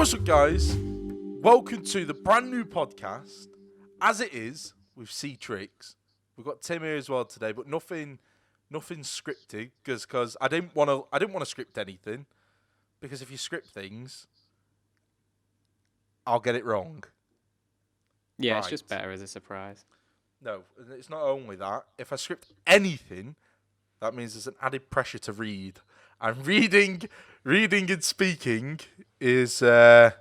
What's up, guys? Welcome to the brand new podcast, as it is with cTrix. We've got Tim here as well today, but nothing scripted because I didn't want to script anything, because if you script things, I'll get it wrong. Yeah, Right. It's just better as a surprise. No, it's not only that. If I script anything, that means there's an added pressure to read. And reading and speaking is a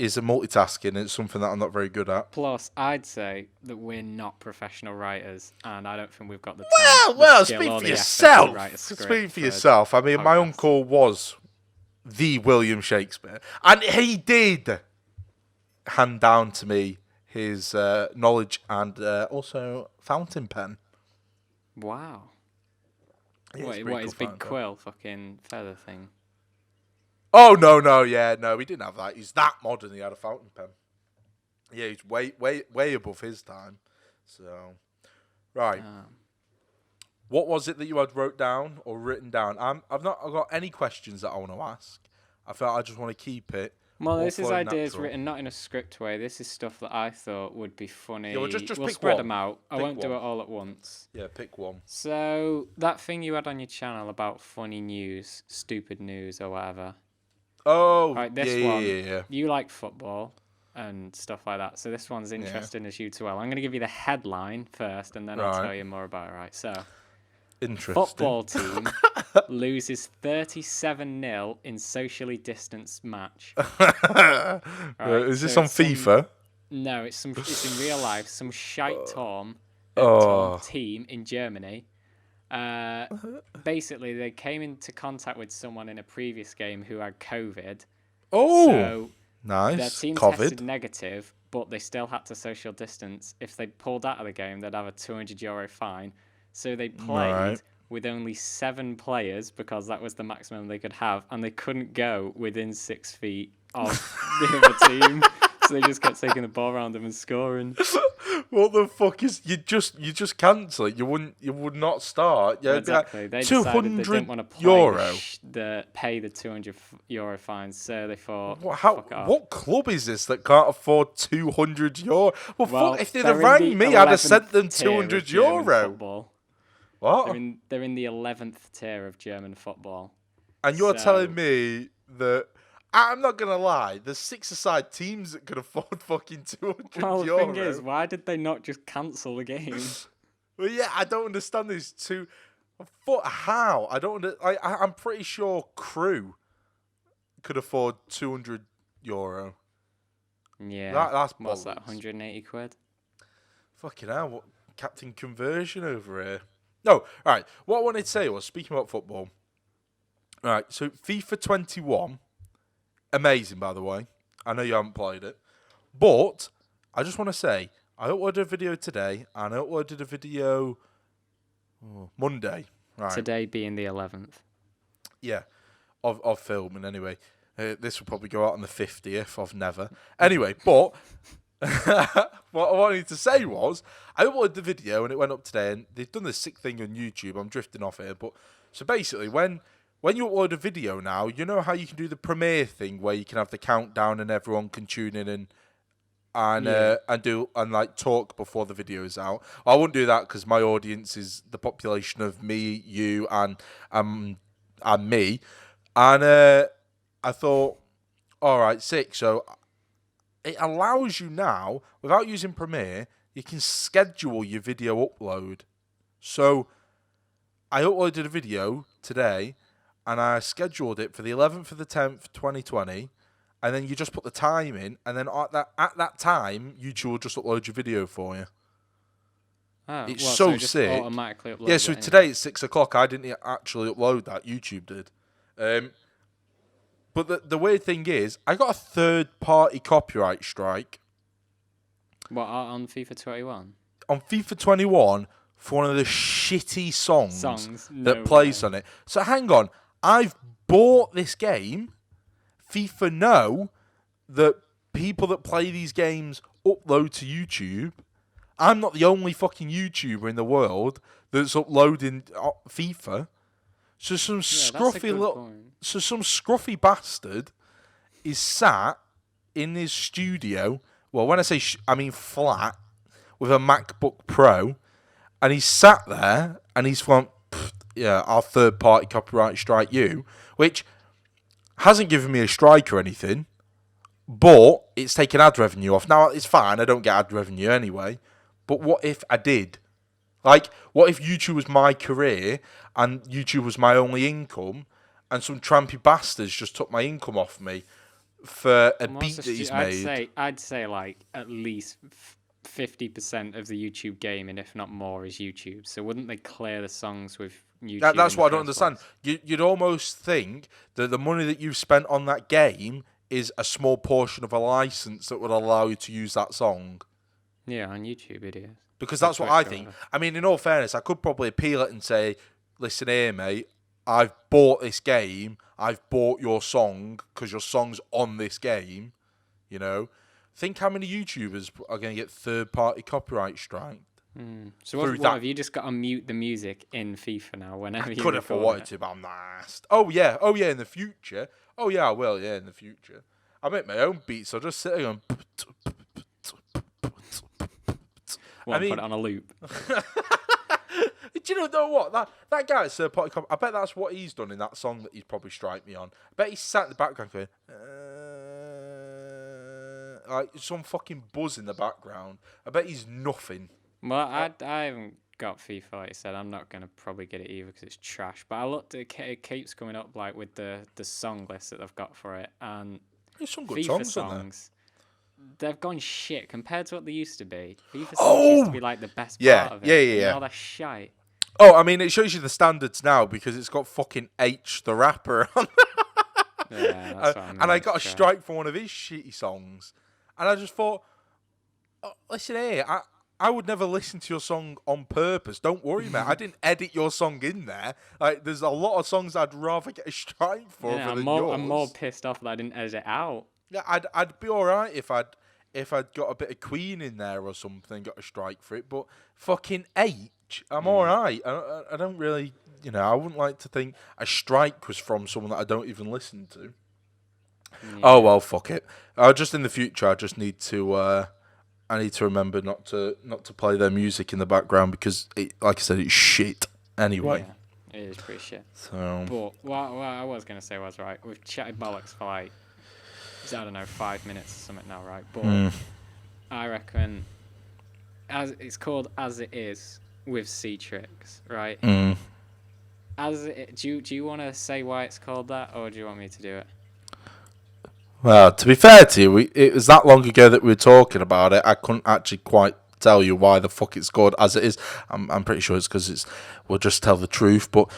multitasking. It's something that I'm not very good at. Plus, I'd say that we're not professional writers, and I don't think we've got the time. Well, speak for yourself. Speak for yourself. I mean, my uncle was the William Shakespeare, and he did hand down to me his knowledge and also fountain pen. Wow. Yeah, what is big quill fucking feather thing? Oh no, he didn't have that. He's that modern. He had a fountain pen. Yeah, he's way above his time. So, right. What was it that you had wrote down or written down? I've got any questions that I want to ask. I felt I just want to keep it. Well, this is ideas written not in a script way. This is stuff that I thought would be funny. Yeah, we'll pick spread them out. I won't do it all at once. Yeah, pick one. So, that thing you had on your channel about funny news, stupid news, or whatever. Oh, right, this one. Yeah. You like football and stuff like that, so this one's interesting as you too well. I'm going to give you the headline first, and then I'll tell you more about it. Right, so interesting. Football team loses 37-0 in socially distanced match. Right, is this on FIFA? No, it's in real life. Some shite Tom team in Germany. Basically, they came into contact with someone in a previous game who had COVID. Oh, so nice. Their team COVID. tested negative, but they still had to social distance. If they pulled out of the game, they'd have a €200 fine. So they played with only 7 players because that was the maximum they could have, and they couldn't go within 6 feet of the other team. So they just kept taking the ball around them and scoring. What the fuck is you just cancel it? You would not start. Yeah, exactly. Like they decided they didn't want to pay the €200 fine, so they thought, what club is this that can't afford €200? Well, fuck, if they'd have rang me, I'd have sent them €200. What? They're in the 11th tier of German football. And you're telling me that, I'm not going to lie, there's 6-a-side teams that could afford fucking €200. Well, the thing is, why did they not just cancel the game? Well, yeah, I don't understand these two. How? I don't. I'm pretty sure Crew could afford €200. Yeah, that's what's that? 180 quid. Fucking hell! What Captain Conversion over here? No, all right. What I wanted to say was, speaking about football. All right, so FIFA 21, amazing by the way. I know you haven't played it, but I just want to say I uploaded a video today, and I uploaded a video Monday. Right. Today being the 11th. Yeah, of filming anyway. This will probably go out on the 50th of never. Anyway, but what I wanted to say was, I uploaded the video and it went up today, and they've done this sick thing on YouTube. I'm drifting off here, but so basically, when you upload a video now, you know how you can do the premiere thing where you can have the countdown and everyone can tune in and like talk before the video is out. I wouldn't do that because my audience is the population of me, you, and me. And I thought, all right, sick. So it allows you now, without using Premiere, you can schedule your video upload. So I uploaded a video today, and I scheduled it for the 11th of the 10th, 2020. And then you just put the time in, and then at that time, YouTube will just upload your video for you. Oh, it's so sick. Automatically upload yeah, so today it's 6 o'clock. I didn't actually upload that. YouTube did. But the weird thing is, I got a third-party copyright strike. What, on FIFA 21? On FIFA 21 for one of the shitty songs that plays on it. So hang on. I've bought this game. FIFA know that people that play these games upload to YouTube. I'm not the only fucking YouTuber in the world that's uploading FIFA. So some scruffy bastard is sat in his studio. Well, when I say I mean flat, with a MacBook Pro, and he's sat there and he's gone, yeah, our third party copyright strike you, which hasn't given me a strike or anything, but it's taken ad revenue off. Now, it's fine, I don't get ad revenue anyway, but what if I did? Like, what if YouTube was my career and YouTube was my only income, and some trampy bastards just took my income off me for a beat that he's made? I'd say like at least 50% of the YouTube game, and if not more, is YouTube. So wouldn't they clear the songs with YouTube? That's what I don't understand. You'd almost think that the money that you've spent on that game is a small portion of a license that would allow you to use that song. Yeah, on YouTube it is. Because that's what I think. I mean, in all fairness, I could probably appeal it and say, listen here, mate, I've bought this game, I've bought your song, because your song's on this game, you know. Think how many YouTubers are going to get third-party copyright striked. So what have you just got to mute the music in FIFA now whenever you could have wanted to, but I'm not asked. Oh yeah, in the future. Oh yeah, I will, in the future. I make my own beats, I'll just sit there going... Put it on a loop. Do you know what? That guy at third party I bet that's what he's done in that song that he's probably striked me on. I bet he sat in the background going... like some fucking buzz in the background. I bet he's nothing. Well, I haven't got FIFA, like I said. I'm not going to probably get it either because it's trash. But I looked at it keeps coming up like with the song list that they've got for it. And there's some good FIFA songs they've gone shit compared to what they used to be. FIFA songs used to be like the best part of it. Yeah. Now they're shite. Oh, I mean, it shows you the standards now because it's got fucking H the rapper on. Yeah, that's what I mean. And I got a strike for one of his shitty songs. And I just thought, listen here, I would never listen to your song on purpose. Don't worry, mate. I didn't edit your song in there. Like, there's a lot of songs I'd rather get a strike for than yours. I'm more pissed off that I didn't edit it out. Yeah, I'd be all right if I'd got a bit of Queen in there or something, got a strike for it. But fucking H, I'm all right. I don't really, I wouldn't like to think a strike was from someone that I don't even listen to. Yeah. Oh well, fuck it. Just in the future, I just need to. I need to remember not to play their music in the background because, like I said, it's shit anyway. Yeah, it is pretty shit. So. But what I was gonna say was right. We've chatted bollocks for like, I don't know, 5 minutes or something now, right? But I reckon, as it's called As It Is with cTrix, right? Do you want to say why it's called that, or do you want me to do it? Well, to be fair to you, it was that long ago that we were talking about it. I couldn't actually quite tell you why the fuck it's called As It Is. I'm pretty sure it's because we'll just tell the truth. But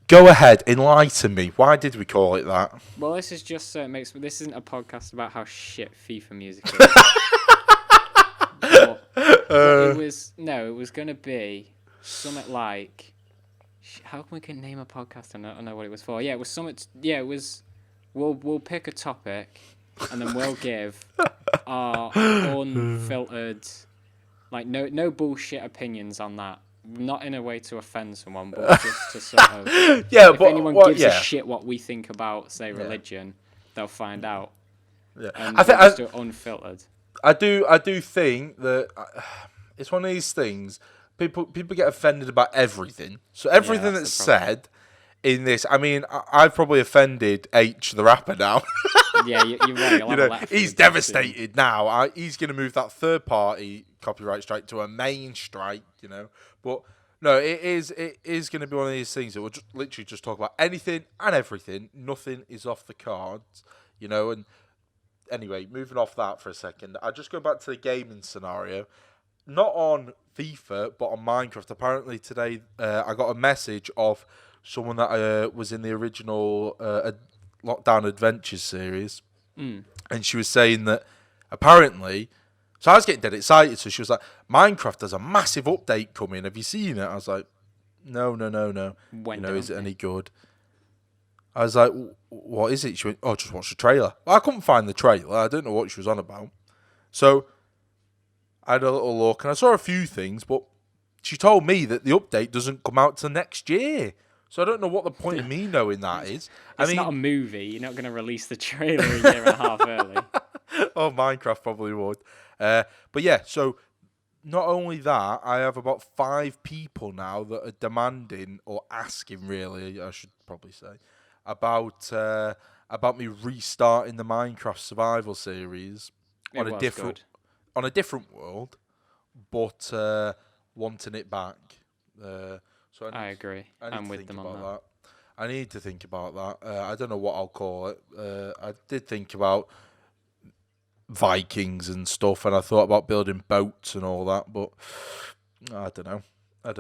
go ahead, enlighten me. Why did we call it that? Well, this is just so this isn't a podcast about how shit FIFA music is. but it was going to be something like, how can we name a podcast? I don't know what it was for. Yeah, it was something. Yeah, it was. We'll pick a topic, and then we'll give our unfiltered, like no bullshit opinions on that. Not in a way to offend someone, but just to sort of if anyone gives a shit what we think about, say, religion, they'll find out. Yeah, and I think just do it unfiltered. I do think that it's one of these things. People get offended about everything. So everything that's said in this, I mean, I've probably offended H the rapper now. Yeah, you're right. He's devastated now. He's going to move that third party copyright strike to a main strike, But no, it is going to be one of these things that we'll literally just talk about anything and everything. Nothing is off the cards, And anyway, moving off that for a second, I just go back to the gaming scenario. Not on FIFA, but on Minecraft. Apparently today, I got a message of someone that was in the original Lockdown Adventures series, and she was saying that apparently, so I was getting dead excited, so she was like, Minecraft has a massive update coming, have you seen it? I was like, no. When is it any good? I was like, what is it? She went, just watch the trailer. Well, I couldn't find the trailer, I didn't know what she was on about. So I had a little look, and I saw a few things, but she told me that the update doesn't come out till next year. So I don't know what the point of me knowing that is. It's not a movie. You're not going to release the trailer a year and a half early. Oh, Minecraft probably would. But yeah, so not only that, I have about 5 people now that are demanding or asking, really, I should probably say, about me restarting the Minecraft Survival series on a different world, but wanting it back. So I agree. I'm with them on that. I need to think about that. I don't know what I'll call it. I did think about Vikings and stuff, and I thought about building boats and all that, but I don't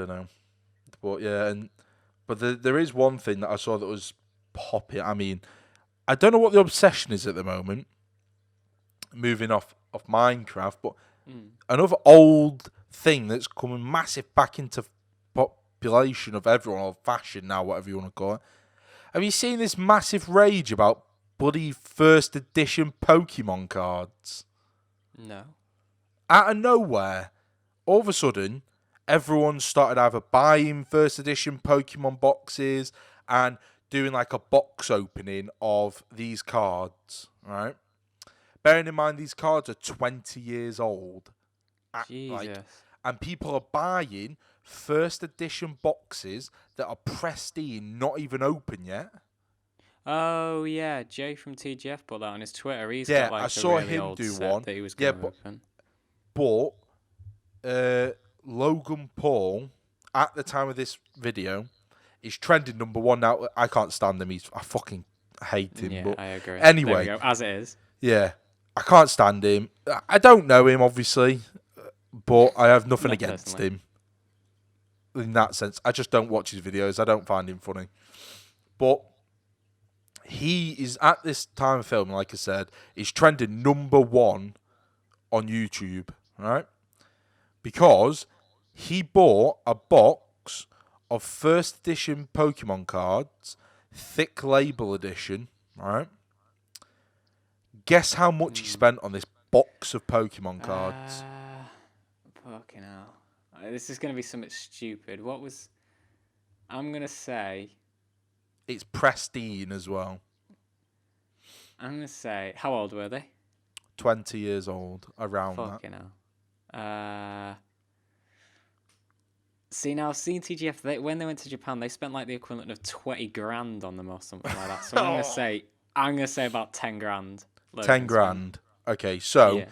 know. But yeah, but there is one thing that I saw that was popping. I mean, I don't know what the obsession is at the moment. Moving off Minecraft, but another old thing that's coming massive back into population of everyone, or fashion now, whatever you want to call it. Have you seen this massive rage about bloody first edition Pokemon cards? No. Out of nowhere, all of a sudden, everyone started either buying first edition Pokemon boxes and doing like a box opening of these cards, right? Bearing in mind these cards are 20 years old. Jesus. And people are buying first edition boxes that are pristine, not even open yet. Oh yeah, Jay from TGF put that on his Twitter. He's Yeah, got like I saw a really him old do set one. that he was going to open. But Logan Paul, at the time of this video, is trending number 1 now. I can't stand him. I fucking hate him. Yeah, but I agree. anyway, there we go. As it is. Yeah, I can't stand him. I don't know him, obviously, but I have nothing Not against personally. him. In that sense, I just don't watch his videos. I don't find him funny. But he is, at this time of filming, like I said, is trending number 1 on YouTube, right? Because he bought a box of first edition Pokemon cards, thick label edition, right? Guess how much he spent on this box of Pokemon cards? Fucking hell. This is going to be something stupid. I'm going to say... It's pristine as well. I'm going to say... How old were they? 20 years old, around Fucking hell. See, now, I've seen TGF, when they went to Japan, they spent like the equivalent of 20 grand on them or something like that. So I'm going to say about 10 grand. 10 grand. Okay, so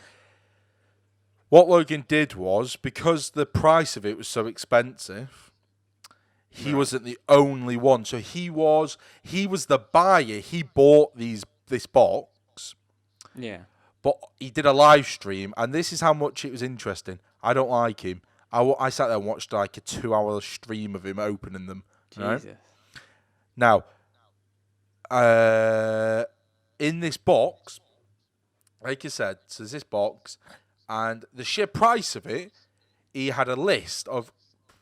what Logan did was, because the price of it was so expensive, he wasn't the only one. So he was the buyer. He bought this box. Yeah. But he did a live stream, and this is how much it was interesting. I don't like him. I sat there and watched like a 2-hour stream of him opening them. Jesus. Right? Now, in this box, like I said, so there's this box, and the sheer price of it, he had a list of,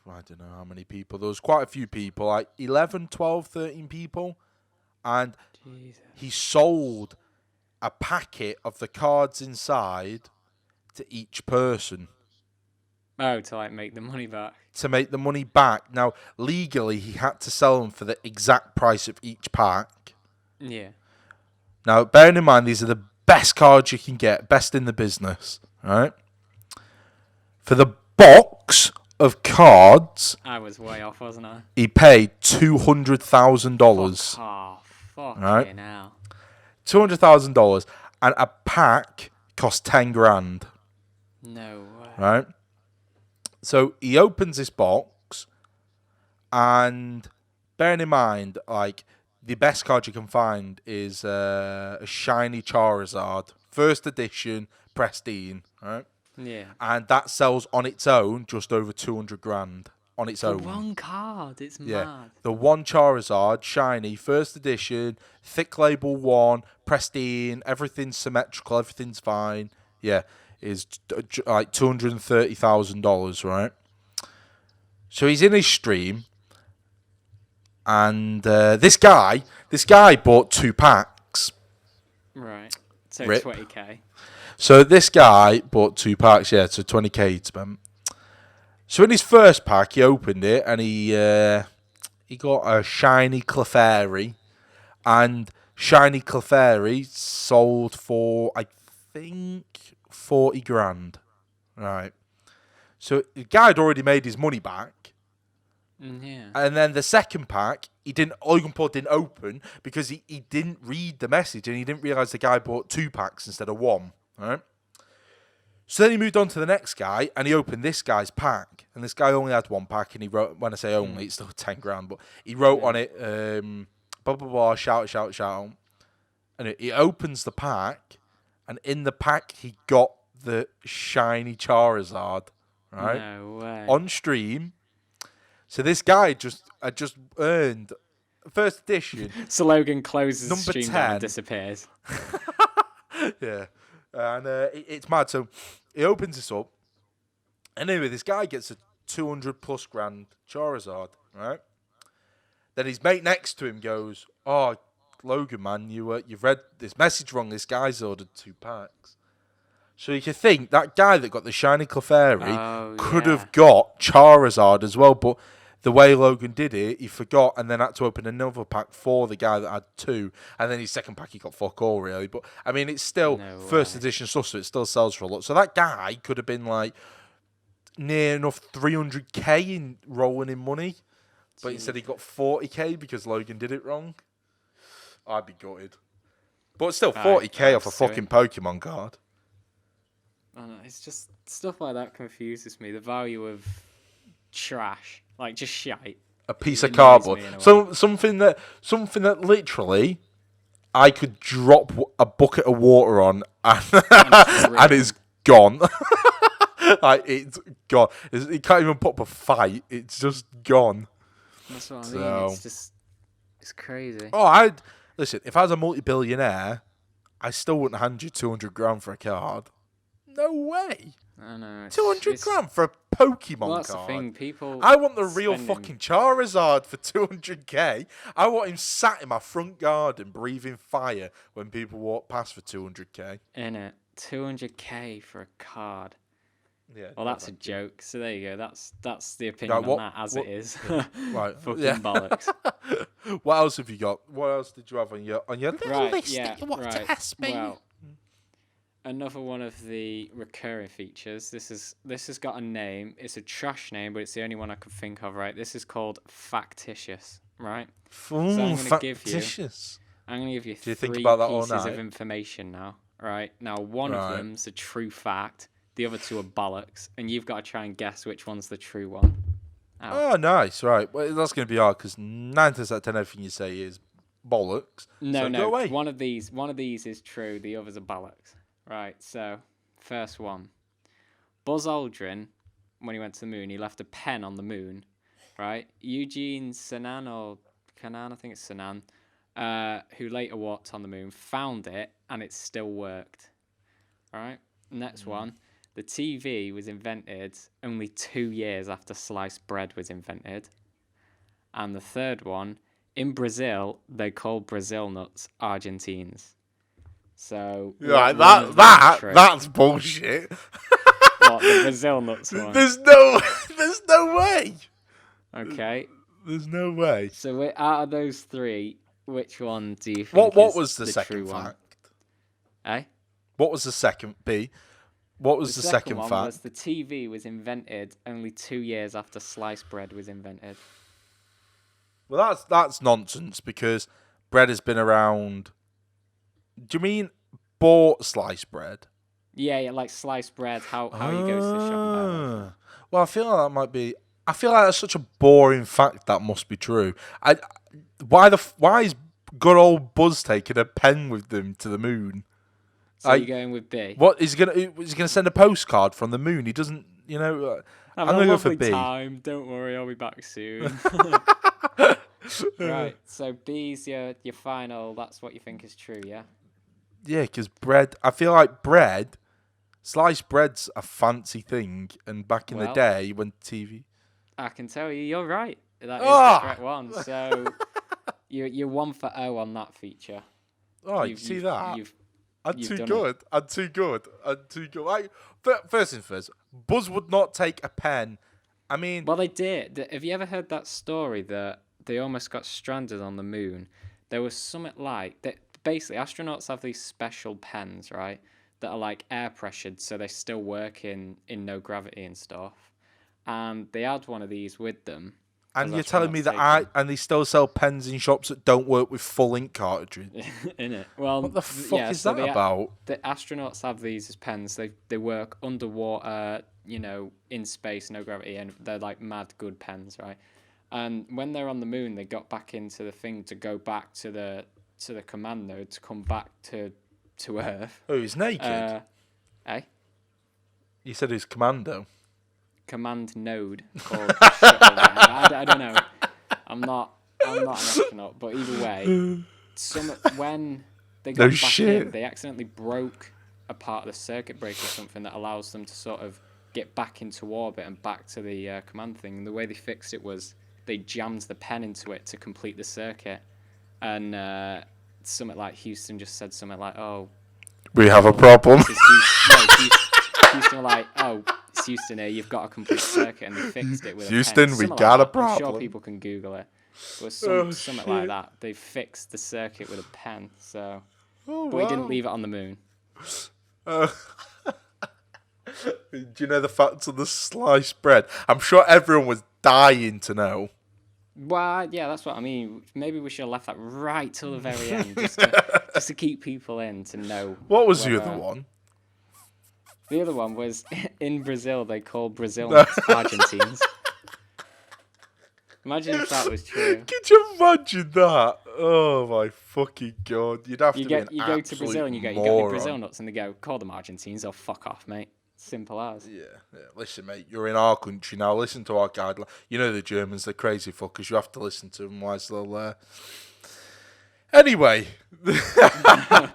I don't know how many people. There was quite a few people, like 11, 12, 13 people. And he sold a packet of the cards inside to each person. Oh, to like make the money back. To make the money back. Now, legally, he had to sell them for the exact price of each pack. Yeah. Now, bearing in mind, these are the best cards you can get, best in the business, right? For the box of cards, I was way off, wasn't I? he paid $200,000. Fucking right? hell. $200,000, and a pack cost 10 grand. No way. Right? So he opens this box, and bearing in mind, like, the best card you can find is a shiny Charizard, first edition, pristine, right? Yeah. And that sells on its own just over 200 grand on its own. One card, it's Yeah. mad. The one Charizard, shiny, first edition, thick label 1, pristine, everything's symmetrical, everything's fine. Yeah, is like $230,000, right? So he's in his stream, and this guy bought 2 packs. Right. So Rip. 20k. So this guy bought 2 packs, yeah, so 20k he'd spent. So in his first pack, he opened it, and he he got a shiny Clefairy, and shiny Clefairy sold for, I think, 40 grand. Right. So the guy had already made his money back. Yeah. And then the second pack, Logan Paul didn't open because he didn't read the message and he didn't realise the guy bought 2 packs instead of 1. Right? So then he moved on to the next guy and he opened this guy's pack. And this guy only had 1 pack and he wrote, when I say only, it's still 10 grand, but he wrote on it, blah, blah, blah, shout. And he opens the pack, and in the pack he got the shiny Charizard, right? No way. On stream. So this guy had just earned first edition. So Logan closes the Number stream 10. down and disappears. Yeah. And it's mad. So he opens this up. And anyway, this guy gets a 200 plus grand Charizard, right? Then his mate next to him goes, "Oh, Logan, man, you've read this message wrong. This guy's ordered 2 packs." So you can think that guy that got the shiny Clefairy could have got Charizard as well, but the way Logan did it, he forgot and then had to open another pack for the guy that had 2, and then his second pack he got fuck all really. But I mean, it's still first edition stuff, so it still sells for a lot. So that guy could have been like near enough 300k in rolling in money, but instead he got 40k because Logan did it wrong. I'd be gutted. But still, 40k off a fucking Pokemon card. I know, it's just stuff like that confuses me. The value of trash, like just shite. A piece of cardboard. So something that literally I could drop a bucket of water on and it's gone. Like it's gone. It can't even put up a fight. It's just gone. That's what I mean. It's crazy. Oh, listen. If I was a multi-billionaire, I still wouldn't hand you 200 grand for a card. No way. I know. 200 grand for a Pokemon that's card. The thing. People. I want the real fucking Charizard for 200k. I want him sat in my front garden breathing fire when people walk past for 200k. In 200k for a card. Yeah. Well, that's a joke. So there you go. That's the opinion on that as it is. Right. Fucking bollocks. What else have you got? What else did you have on your little list that you want to ask me? Well, another one of the recurring features. This has got a name. It's a trash name, but it's the only one I could think of. Right. This is called factitious. Right. So I'm going to give you 3 think about that pieces all night? of information now. Right. Now, one of them's a true fact. The other 2 are bollocks, and you've got to try and guess which one's the true one. Oh, nice. Right. Well, that's going to be hard because 9 times out of 10, everything you say is bollocks. No. Go away. One of these is true. The others are bollocks. Right. So, first one. Buzz Aldrin, when he went to the moon, he left a pen on the moon. Right. Eugene Cernan or Cernan, I think it's Cernan, who later walked on the moon, found it, and it still worked. All right. Next one. The TV was invented only 2 years after sliced bread was invented. And the third one, in Brazil, they call Brazil nuts Argentines. So yeah, that's bullshit. What, the Brazil nuts one? There's no way. Okay. There's no way. So out of those 3, which one do you think What was the second true fact? One? Eh? What was the second B? What was the second one fact? Was the TV was invented only 2 years after sliced bread was invented. Well, that's nonsense because bread has been around. Do you mean bought sliced bread? Yeah, like sliced bread. How you go to the shop about it. Well, I feel like that might be. I feel like that's such a boring fact that must be true. Why is good old Buzz taking a pen with them to the moon? So you're going with B? What is he gonna send a postcard from the moon? He doesn't, I'm gonna go for B. Time. Don't worry, I'll be back soon. Right. So B's your final. That's what you think is true, yeah? Yeah, because bread. I feel like sliced bread's a fancy thing, and back in the day when TV. I can tell you're right. That is the correct one. So you're 1 for 0 on that feature. Oh, you see that? I'm too good. Like, first things first, Buzz would not take a pen. I mean... Well, they did. Have you ever heard that story that they almost got stranded on the moon. There was something like that. Basically, astronauts have these special pens, right, that are like air pressured, so they still work in no gravity and stuff. And they had one of these with them. And you're telling me that and they still sell pens in shops that don't work with full ink cartridge? In it. Well, what the fuck is that about? The astronauts have these as pens. They work underwater, in space, no gravity, and they're like mad good pens, right? And when they're on the moon, they got back into the thing to go back to the command node to come back to Earth. Oh, he's naked. Eh? You said he's commando. Command node called shuttle. I don't know. I'm not an astronaut, but either way, when they got back in, they accidentally broke a part of the circuit breaker or something that allows them to sort of get back into orbit and back to the command thing. And the way they fixed it was they jammed the pen into it to complete the circuit. And something like Houston just said something like, "Oh, we have a problem." Houston were like, "Oh, it's Houston here. You've got a complete circuit," and they fixed it with Houston, a pen. we got a problem. I'm sure people can Google it. It was something like that. They fixed the circuit with a pen. So, but we didn't leave it on the moon. Do you know the facts of the sliced bread? I'm sure everyone was dying to know. Well, yeah, that's what I mean. Maybe we should have left that right till the very end, just to keep people in to know. What was the other one? The other one was in Brazil. They call Brazilians Argentines. Imagine if that was true. Could you imagine that? Oh my fucking god! You'd have to be an You go to Brazil and you got your Brazil nuts, and they go, "Call them Argentines or fuck off, mate." Simple as. Yeah. Listen, mate, you're in our country now. Listen to our guidelines. You know the Germans, they're crazy fuckers. You have to listen to them, otherwise they'll. Anyway, I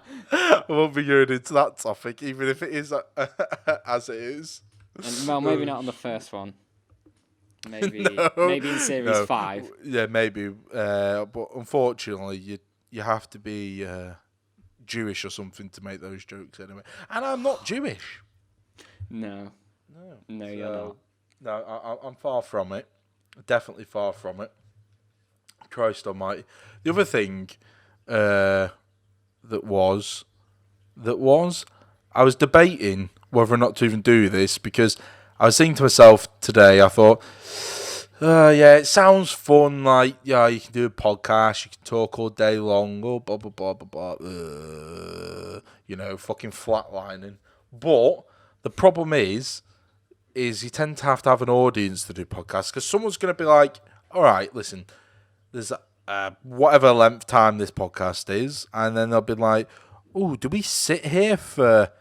won't be going into that topic, even if it is as it is. And, well, maybe not on the first one. Maybe in series 5. Yeah, maybe. But unfortunately, you have to be Jewish or something to make those jokes anyway. And I'm not Jewish. No, you're not. No, I'm far from it. Definitely far from it. Christ Almighty. The other thing that was, I was debating whether or not to even do this because I was thinking to myself today. I thought, yeah, it sounds fun. Like, yeah, you can do a podcast, you can talk all day long, blah blah blah blah blah. Fucking flatlining, but the problem is you tend to have an audience to do podcasts because someone's going to be like, all right, listen, there's whatever length time this podcast is, and then they'll be like, oh, do we sit here for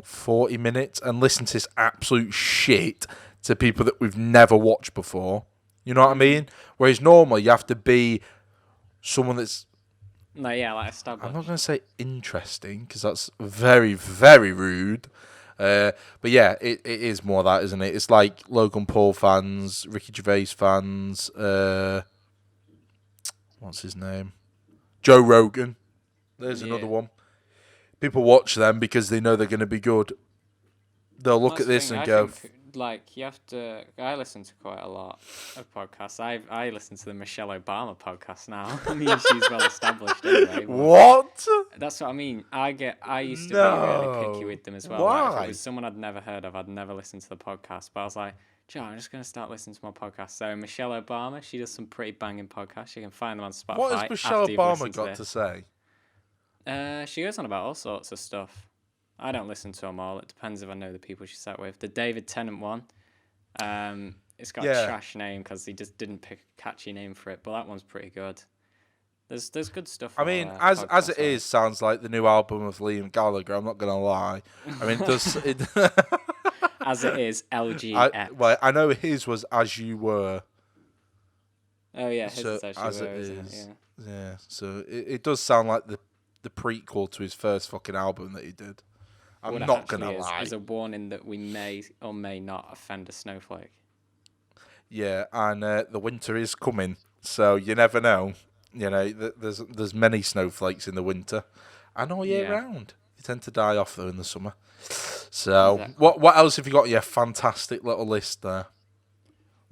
40 minutes and listen to this absolute shit to people that we've never watched before? You know what I mean? Whereas normally you have to be someone that's like established. I'm not going to say interesting because that's very, very rude. But yeah, it is more that, isn't it? It's like Logan Paul fans, Ricky Gervais fans, what's his name? Joe Rogan. There's another one. People watch them because they know they're going to be good. They'll look at this and go... you have to... I listen to quite a lot of podcasts. I listen to the Michelle Obama podcast now. I mean, she's well established anyway. What? That's what I mean. I used to be really picky with them as well. Why? Like, if it was someone I'd never heard of, I'd never listen to the podcast. But I was like, Joe, I'm just going to start listening to my podcast. So Michelle Obama, she does some pretty banging podcasts. You can find them on Spotify. What has Michelle Obama got to say? She goes on about all sorts of stuff. I don't listen to them all. It depends if I know the people she sat with. The David Tennant one, it's got a trash name because he just didn't pick a catchy name for it. But that one's pretty good. There's good stuff. I mean, as it is, sounds like the new album of Liam Gallagher. I'm not gonna lie. I mean, it does. As it is, LGX. I know his was As You Were. Oh yeah, his is As You Were, isn't it? Yeah. So it does sound like the prequel to his first fucking album that he did. I'm not going to lie. As a warning that we may or may not offend a snowflake. Yeah, and the winter is coming, so you never know. You know, there's many snowflakes in the winter, and all year round. They tend to die off though in the summer. So, exactly. What else have you got? Yeah, fantastic little list there.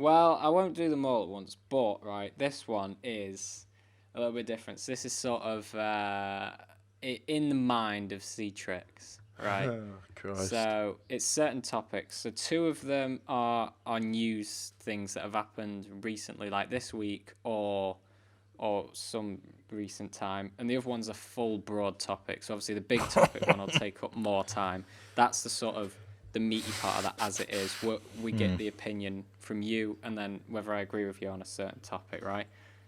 Well, I won't do them all at once, but right, this one is a little bit different. So this is sort of in the mind of cTrix, right? Oh, Christ. So it's certain topics. So two of them are news things that have happened recently, like this week or some recent time, and the other one's a full broad topic. So obviously the big topic one will take up more time. That's the sort of the meaty part of that as it is. We get the opinion from you, and then whether I agree with you on a certain topic, right?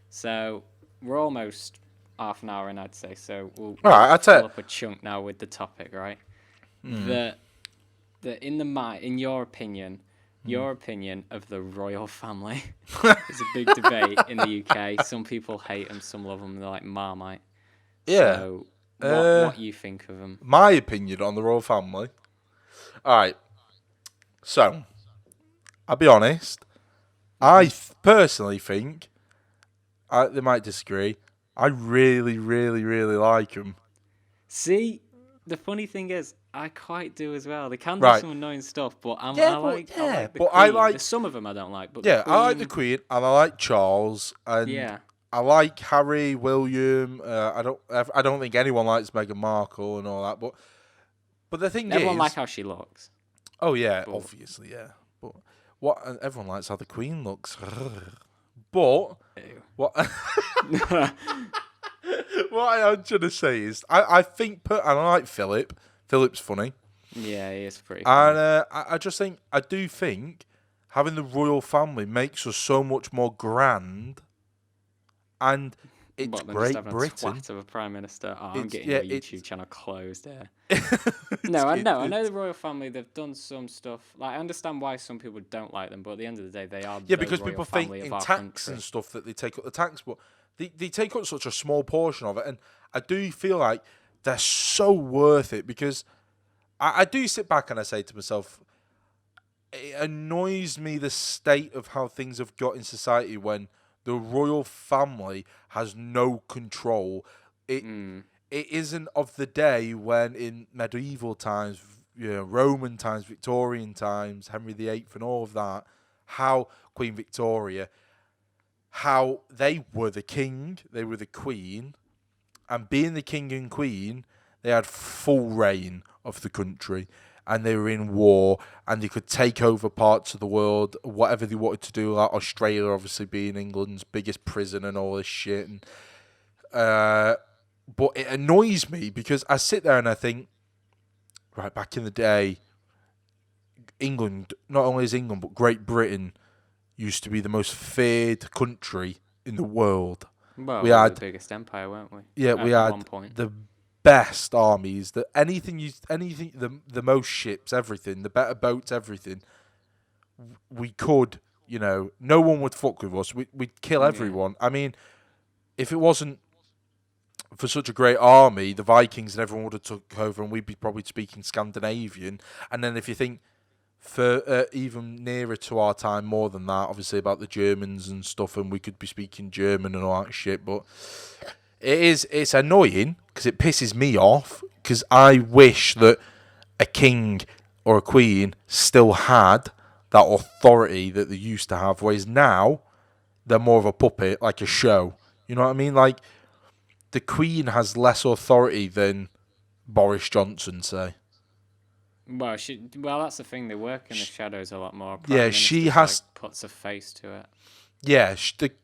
So we're almost half an hour in, I'd say. So we'll fill up a chunk now with the topic, right? The in your opinion of the royal family is a big debate in the UK. Some people hate them, some love them. They're like Marmite. Yeah. So what you think of them? My opinion on the royal family. All right. So, I'll be honest. I personally think, they might disagree, I really, really, really like them. See, the funny thing is, I quite do as well. They can do some annoying stuff, but I like the Queen. There's some of them I don't like, but I like the Queen and I like Charles and I like Harry, William. I don't think anyone likes Meghan Markle and all that, but the thing everyone likes how she looks. Oh yeah, obviously, yeah. But everyone likes how the Queen looks. But what what I'm trying to say is, I think, and I like Philip. Philip's funny. Yeah, he is pretty funny. And I do think having the royal family makes us so much more grand. And it's Great Britain. A twat of a prime minister. Oh, I'm getting your YouTube channel closed there. No, I know the royal family. They've done some stuff. Like, I understand why some people don't like them, but at the end of the day, they are. Yeah, because people think in tax and stuff that they take up the tax, but they take up such a small portion of it, and I do feel like they're so worth it because I do sit back and I say to myself, it annoys me the state of how things have got in society when the royal family has no control. It isn't of the day when in medieval times, Roman times, Victorian times, Henry VIII and all of that, how Queen Victoria, how they were the king, they were the queen, and being the king and queen, they had full reign of the country. And they were in war, and they could take over parts of the world, whatever they wanted to do. Like Australia, obviously being England's biggest prison and all this shit. And, but it annoys me because I sit there and I think, right, back in the day, England, not only is England, but Great Britain used to be the most feared country in the world. Well, we had the biggest empire, weren't we? Yeah, we had the best armies, the most ships, everything, the better boats, everything. We could, no one would fuck with us. We'd kill everyone. I mean, if it wasn't for such a great army, the Vikings and everyone would have took over, and we'd be probably speaking Scandinavian. And then if you think for even nearer to our time, more than that, obviously about the Germans and stuff, and we could be speaking German and all that shit, but it's annoying because it pisses me off because I wish that a king or a queen still had that authority that they used to have, whereas now they're more of a puppet, like a show. You know what I mean? Like, the Queen has less authority than Boris Johnson, say. Well, that's the thing. They work in the shadows a lot more. Yeah, she has puts a face to it. Yeah,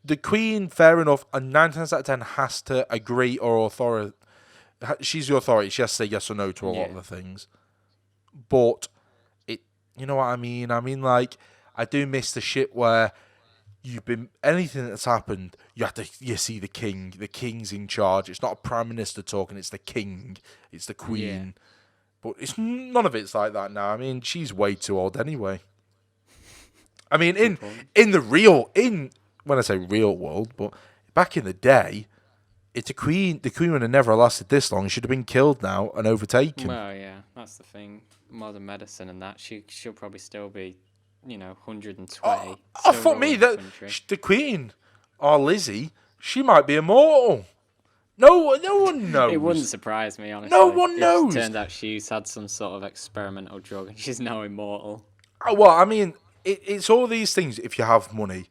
the Queen, fair enough, and 9 times out of 10 has to agree or authority. She's the authority. She has to say yes or no to a lot of the things. But you know what I mean? I mean, like, I do miss the shit where anything that's happened, you see the king. The king's in charge. It's not a prime minister talking. It's the king. It's the queen. Yeah. But none of it's like that now. I mean, she's way too old anyway. I mean, when I say real world, but back in the day, it's a queen. The queen would have never lasted this long. She should have been killed now and overtaken. Well, yeah, that's the thing. Modern medicine and that, she'll probably still be, 120. Oh fuck me! The queen, or Lizzie, she might be immortal. No one knows. It wouldn't surprise me, honestly. No one knows. It turned out she's had some sort of experimental drug and she's now immortal. Oh, well, I mean, it's all these things if you have money.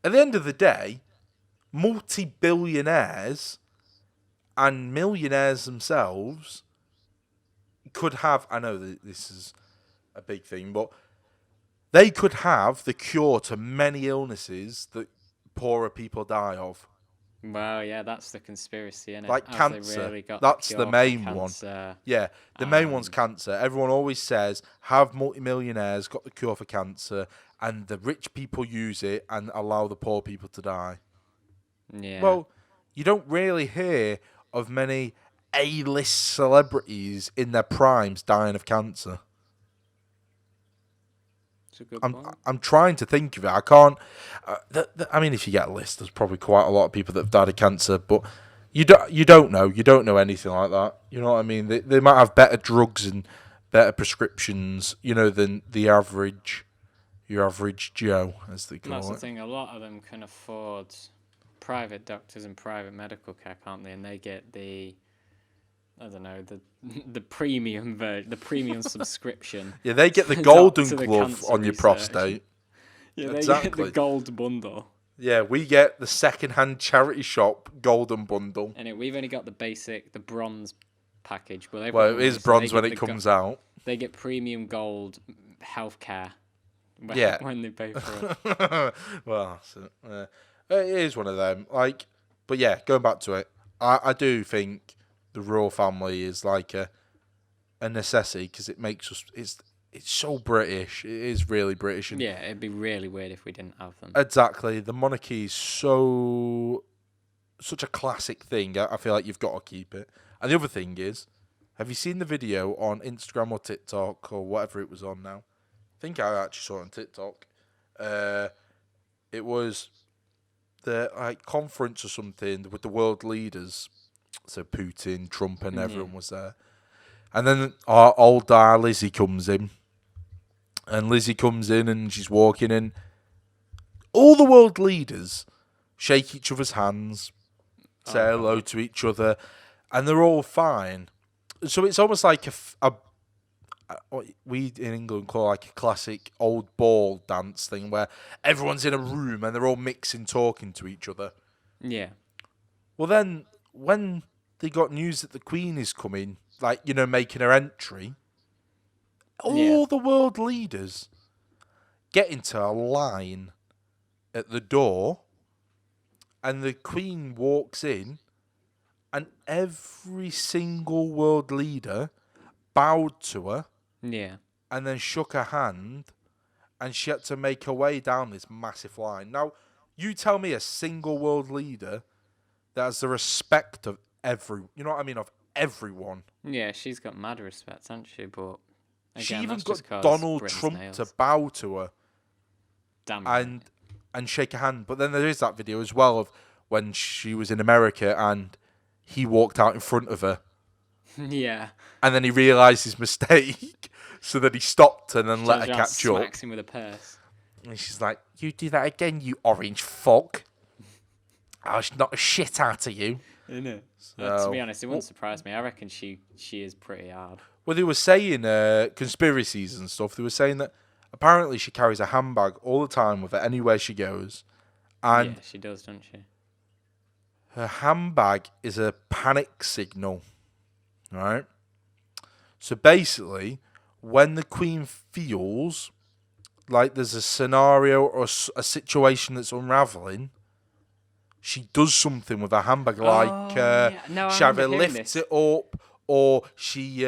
At the end of the day, multi-billionaires and millionaires themselves could have, I know that this is a big thing, but they could have the cure to many illnesses that poorer people die of. Well, yeah, that's the conspiracy, innit? Like Have they cancer. really got That's the the cure main for one. cancer? Yeah, the main one's And cancer. Everyone always says, have multimillionaires got the cure for cancer, and the rich people use it and allow the poor people to die. yeah, Well, you don't really hear of many A-list celebrities in their primes dying of cancer. it's a good I'm point. I'm trying to think of it. I can't. I mean, if you get a list, there's probably quite a lot of people that have died of cancer, but you don't know. You don't know anything like that. You know what I mean? They might have better drugs and better prescriptions, than your average Joe, as they And that's call the it. thing. A lot of them can afford private doctors and private medical care, can't they? And they get I don't know, the premium version, the premium subscription. Yeah, they get the to golden the glove cancer on your research. prostate. Yeah, they get the Exactly. gold bundle. Yeah, we get the second-hand charity shop golden bundle. And we've only got the bronze package. But Well, it is bronze when it comes out. They get premium gold healthcare. Yeah. When they pay for it. Well, it is one of them. But yeah, going back to it, I do think the royal family is like a necessity because it makes us. It's so British. It is really British. And Yeah, it'd be really weird if we didn't have them. exactly. The monarchy is such a classic thing. I feel like you've got to keep it. And the other thing is, have you seen the video on Instagram or TikTok or whatever it was on now? I think I actually saw it on TikTok. It was the conference or something with the world leaders. So Putin, Trump, and everyone was there. And then our old Lizzie comes in. And Lizzie comes in and she's walking in. All the world leaders shake each other's hands, say hello to each other, and they're all fine. So it's almost like what we in England call like a classic old ball dance thing where everyone's in a room and they're all mixing, talking to each other. Yeah. Well, then when they got news that the Queen is coming, making her entry, all the world leaders get into a line at the door, and the Queen walks in, and every single world leader bowed to her. Yeah. And then shook her hand, and she had to make her way down this massive line. Now, you tell me a single world leader that has the respect of of everyone. Yeah, she's got mad respect, hasn't she? But again, She even that's got just 'cause Donald Britain's Trump nails. to bow to her Damn right. and shake her hand. But then there is that video as well of when she was in America and he walked out in front of her. Yeah. And then he realised his mistake, so that he stopped and then let her catch up. Smacks him with a purse. And she's like, "You do that again, you orange fuck. I'll knock the shit out of you." Isn't it? So, to be honest, it wouldn't surprise me. I reckon she is pretty hard. Well, they were saying conspiracies and stuff. They were saying that apparently she carries a handbag all the time with her anywhere she goes. And yeah, she does, doesn't she? her handbag is a panic signal. Right? So basically, when the Queen feels like there's a scenario or a situation that's unraveling, she does something with her handbag, she either lifts it up, or she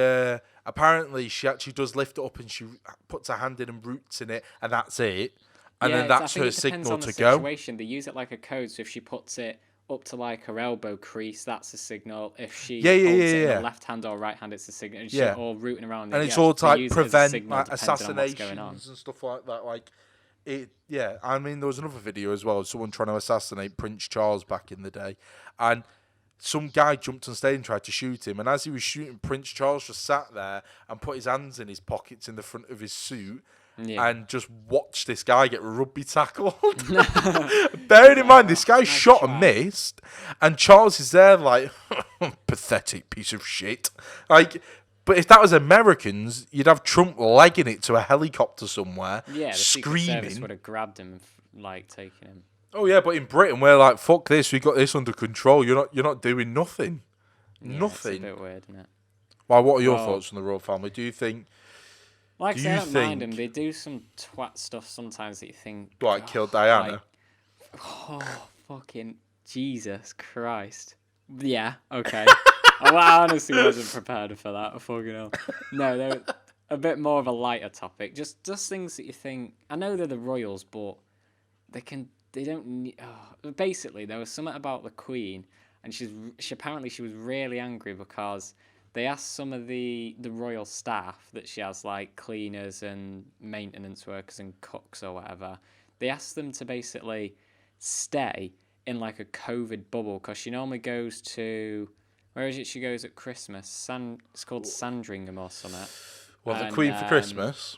apparently she actually does lift it up and she puts her hand in and roots in it, and that's it. And then that's her signal to go. They use it like a code, so if she puts it up to like her elbow crease, that's a signal. If she holds it in the left hand or right hand, it's a signal. And she's all rooting around. And it's all to like prevent assassinations and stuff like that. I mean, there was another video as well of someone trying to assassinate Prince Charles back in the day, and some guy jumped on stage and tried to shoot him. And as he was shooting, Prince Charles just sat there and put his hands in his pockets in the front of his suit. Yeah. And just watch this guy get rugby tackled. Bearing in mind, this guy shot and missed, and Charles is there like, pathetic piece of shit. Like, But if that was Americans, you'd have Trump legging it to a helicopter somewhere, Yeah, the Secret Service screaming. would have grabbed him, like taken him. Oh yeah, but in Britain we're like, fuck this, we got this under control. You're not doing nothing. Yeah, Nothing. It's a bit weird, isn't it? Well, what are your thoughts on the royal family? Do you think? Like I do say, I you don't mind them. think- They do some twat stuff sometimes that you think. Like kill Diana? Oh, fucking Jesus Christ. Yeah, okay. Well, I honestly wasn't prepared for that. Fucking hell. No, they're a bit more of a lighter topic. Just things that you think. I know they're the royals, but they don't need. Oh. Basically, there was something about the Queen, and she apparently she was really angry because they asked some of the royal staff that she has, like cleaners and maintenance workers and cooks or whatever. They asked them to basically stay in like a COVID bubble because she normally goes to, where is it? She goes at Christmas. It's called Sandringham or something. Well, the Queen for Christmas.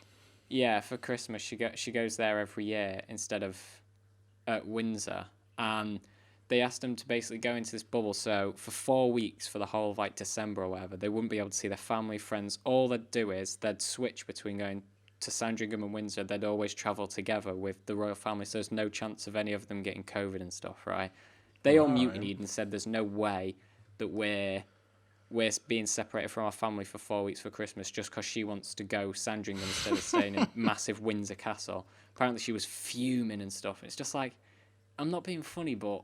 Yeah, for Christmas she goes there every year instead of at Windsor, and they asked them to basically go into this bubble. So for 4 weeks, for the whole of like December or whatever, they wouldn't be able to see their family, friends. All they'd do is they'd switch between going to Sandringham and Windsor. They'd always travel together with the royal family, so there's no chance of any of them getting COVID and stuff, right? They all mutinied and said there's no way that we're being separated from our family for 4 weeks for Christmas just because she wants to go Sandringham instead of staying in massive Windsor Castle. Apparently she was fuming and stuff. It's just like, I'm not being funny, but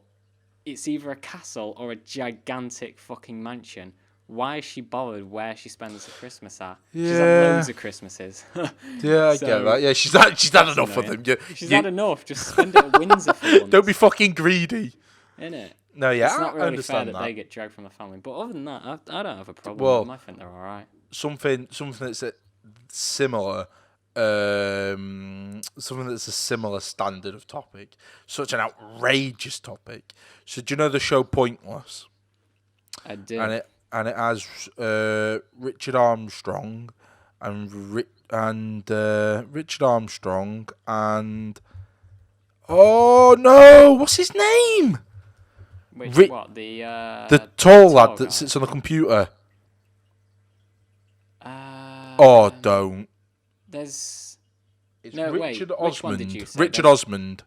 it's either a castle or a gigantic fucking mansion. Why is she bothered where she spends the Christmas at? Yeah. She's had loads of Christmases. Yeah, I get that. Yeah, she's had enough of them. She's had enough. Just spend it at Windsor for once. Don't be fucking greedy. Innit? No, yeah, It's not I really understand fair that that. they get dragged from the family. But other than that, I don't have a problem Well, with them. I think they're alright. Something that's similar. Something that's a similar standard of topic. Such an outrageous topic. So do you know the show Pointless? I do. And it has Richard Armstrong and Richard Armstrong and oh no, what's his name? Which, what? The tall lad guy? that sits on the computer. Uh, Oh, don't. There's It's no Richard wait. Which one did Osmond. you say? Richard Osmond.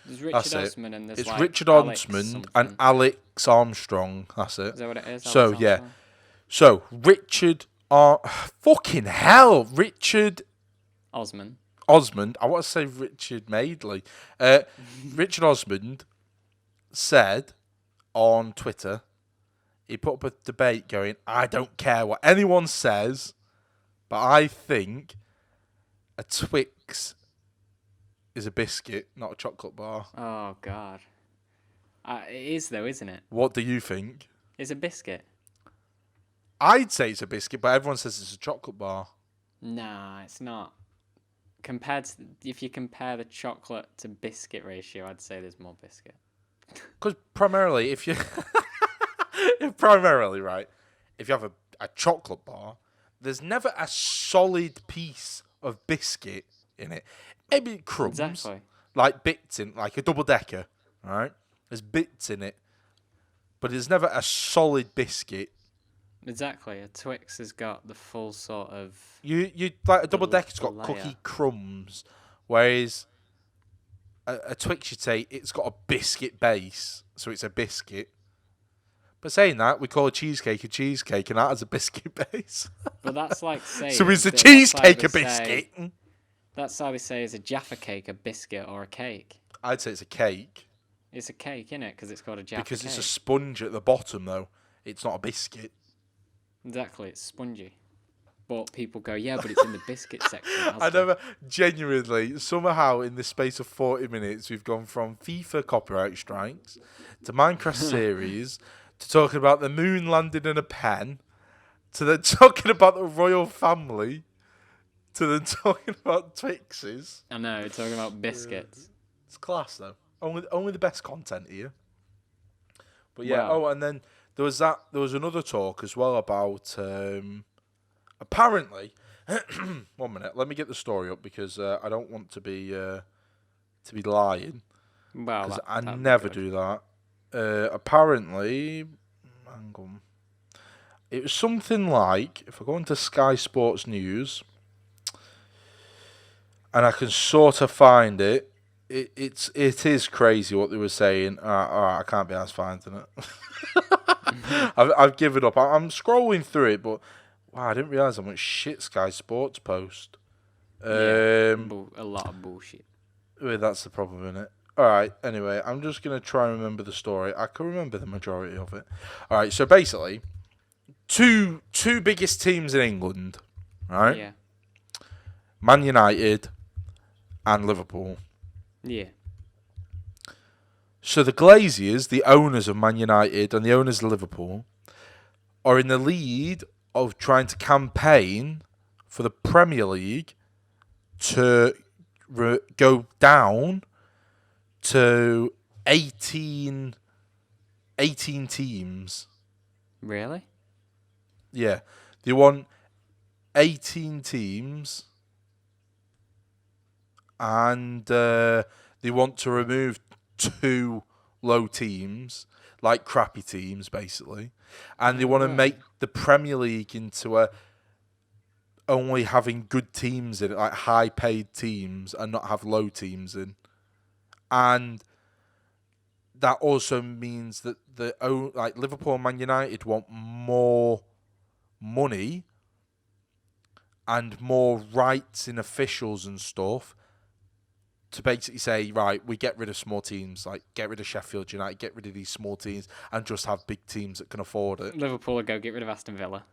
There's That's Richard it. Osmond and there's It's like Richard Alex Osmond something. and Alex Armstrong. That's it. Is that what it is? So Alex yeah. Armstrong? So Richard fucking hell, Richard Osmond. I want to say Richard Madeley. Richard Osmond said on Twitter, he put up a debate going, I don't care what anyone says, but I think a Twix is a biscuit, not a chocolate bar. Oh God. It is though, isn't it? What do you think? It's a biscuit. I'd say it's a biscuit, but everyone says it's a chocolate bar. Nah, it's not. If you compare the chocolate to biscuit ratio, I'd say there's more biscuit. Because primarily, if you... primarily, right, if you have a chocolate bar, there's never a solid piece of biscuit in it. Maybe crumbs. Exactly. Like bits in, like a double-decker, right? There's bits in it. But there's never a solid biscuit. Exactly. A Twix has got the full sort of... You like a double-decker's got layer. cookie crumbs, whereas a Twix, you'd say, it's got a biscuit base, so it's a biscuit. But saying that, we call a cheesecake, and that has a biscuit base. But that's like saying... So is the that's cheesecake either a biscuit? That's how they say is a Jaffa cake a biscuit or a cake. I'd say it's a cake. It's a cake, innit? Because it's called a Jaffa Because cake. it's a sponge at the bottom, though. It's not a biscuit. Exactly, it's spongy. But people go, yeah, but it's in the biscuit section. I never, genuinely, somehow in the space of 40 minutes, we've gone from FIFA copyright strikes to Minecraft series to talking about the moon landing in a pen to then talking about the royal family to then talking about Twixes. I know, talking about biscuits. It's class, though. Only the best content here. But yeah, Wow. and then there was another talk as well about apparently 1 minute, let me get the story up because I don't want to be lying, Well, because I that'd be never good. do that. Apparently, hang on. It was something like, if I go into Sky Sports News, and I can sort of find it, it is crazy what they were saying. Alright, I can't be asked finding it. I've given up. I'm scrolling through it, but wow, I didn't realise how much shit Sky Sports post. A lot of bullshit. That's the problem, isn't it? Alright, anyway, I'm just going to try and remember the story. I can remember the majority of it. Alright, so basically, two biggest teams in England, right? Yeah. Man United and Liverpool. Yeah. So the Glaziers, the owners of Man United and the owners of Liverpool, are in the lead of trying to campaign for the Premier League to go down to 18 teams. Really? Yeah. They want 18 teams, and they want to remove 2 low teams, like crappy teams, basically. And they want to make the Premier League into a only having good teams in it, like high-paid teams, and not have low teams in. And that also means that like Liverpool and Man United want more money and more rights in officials and stuff to basically say, right, we get rid of small teams, like get rid of Sheffield United, get rid of these small teams, and just have big teams that can afford it. Liverpool would go get rid of Aston Villa.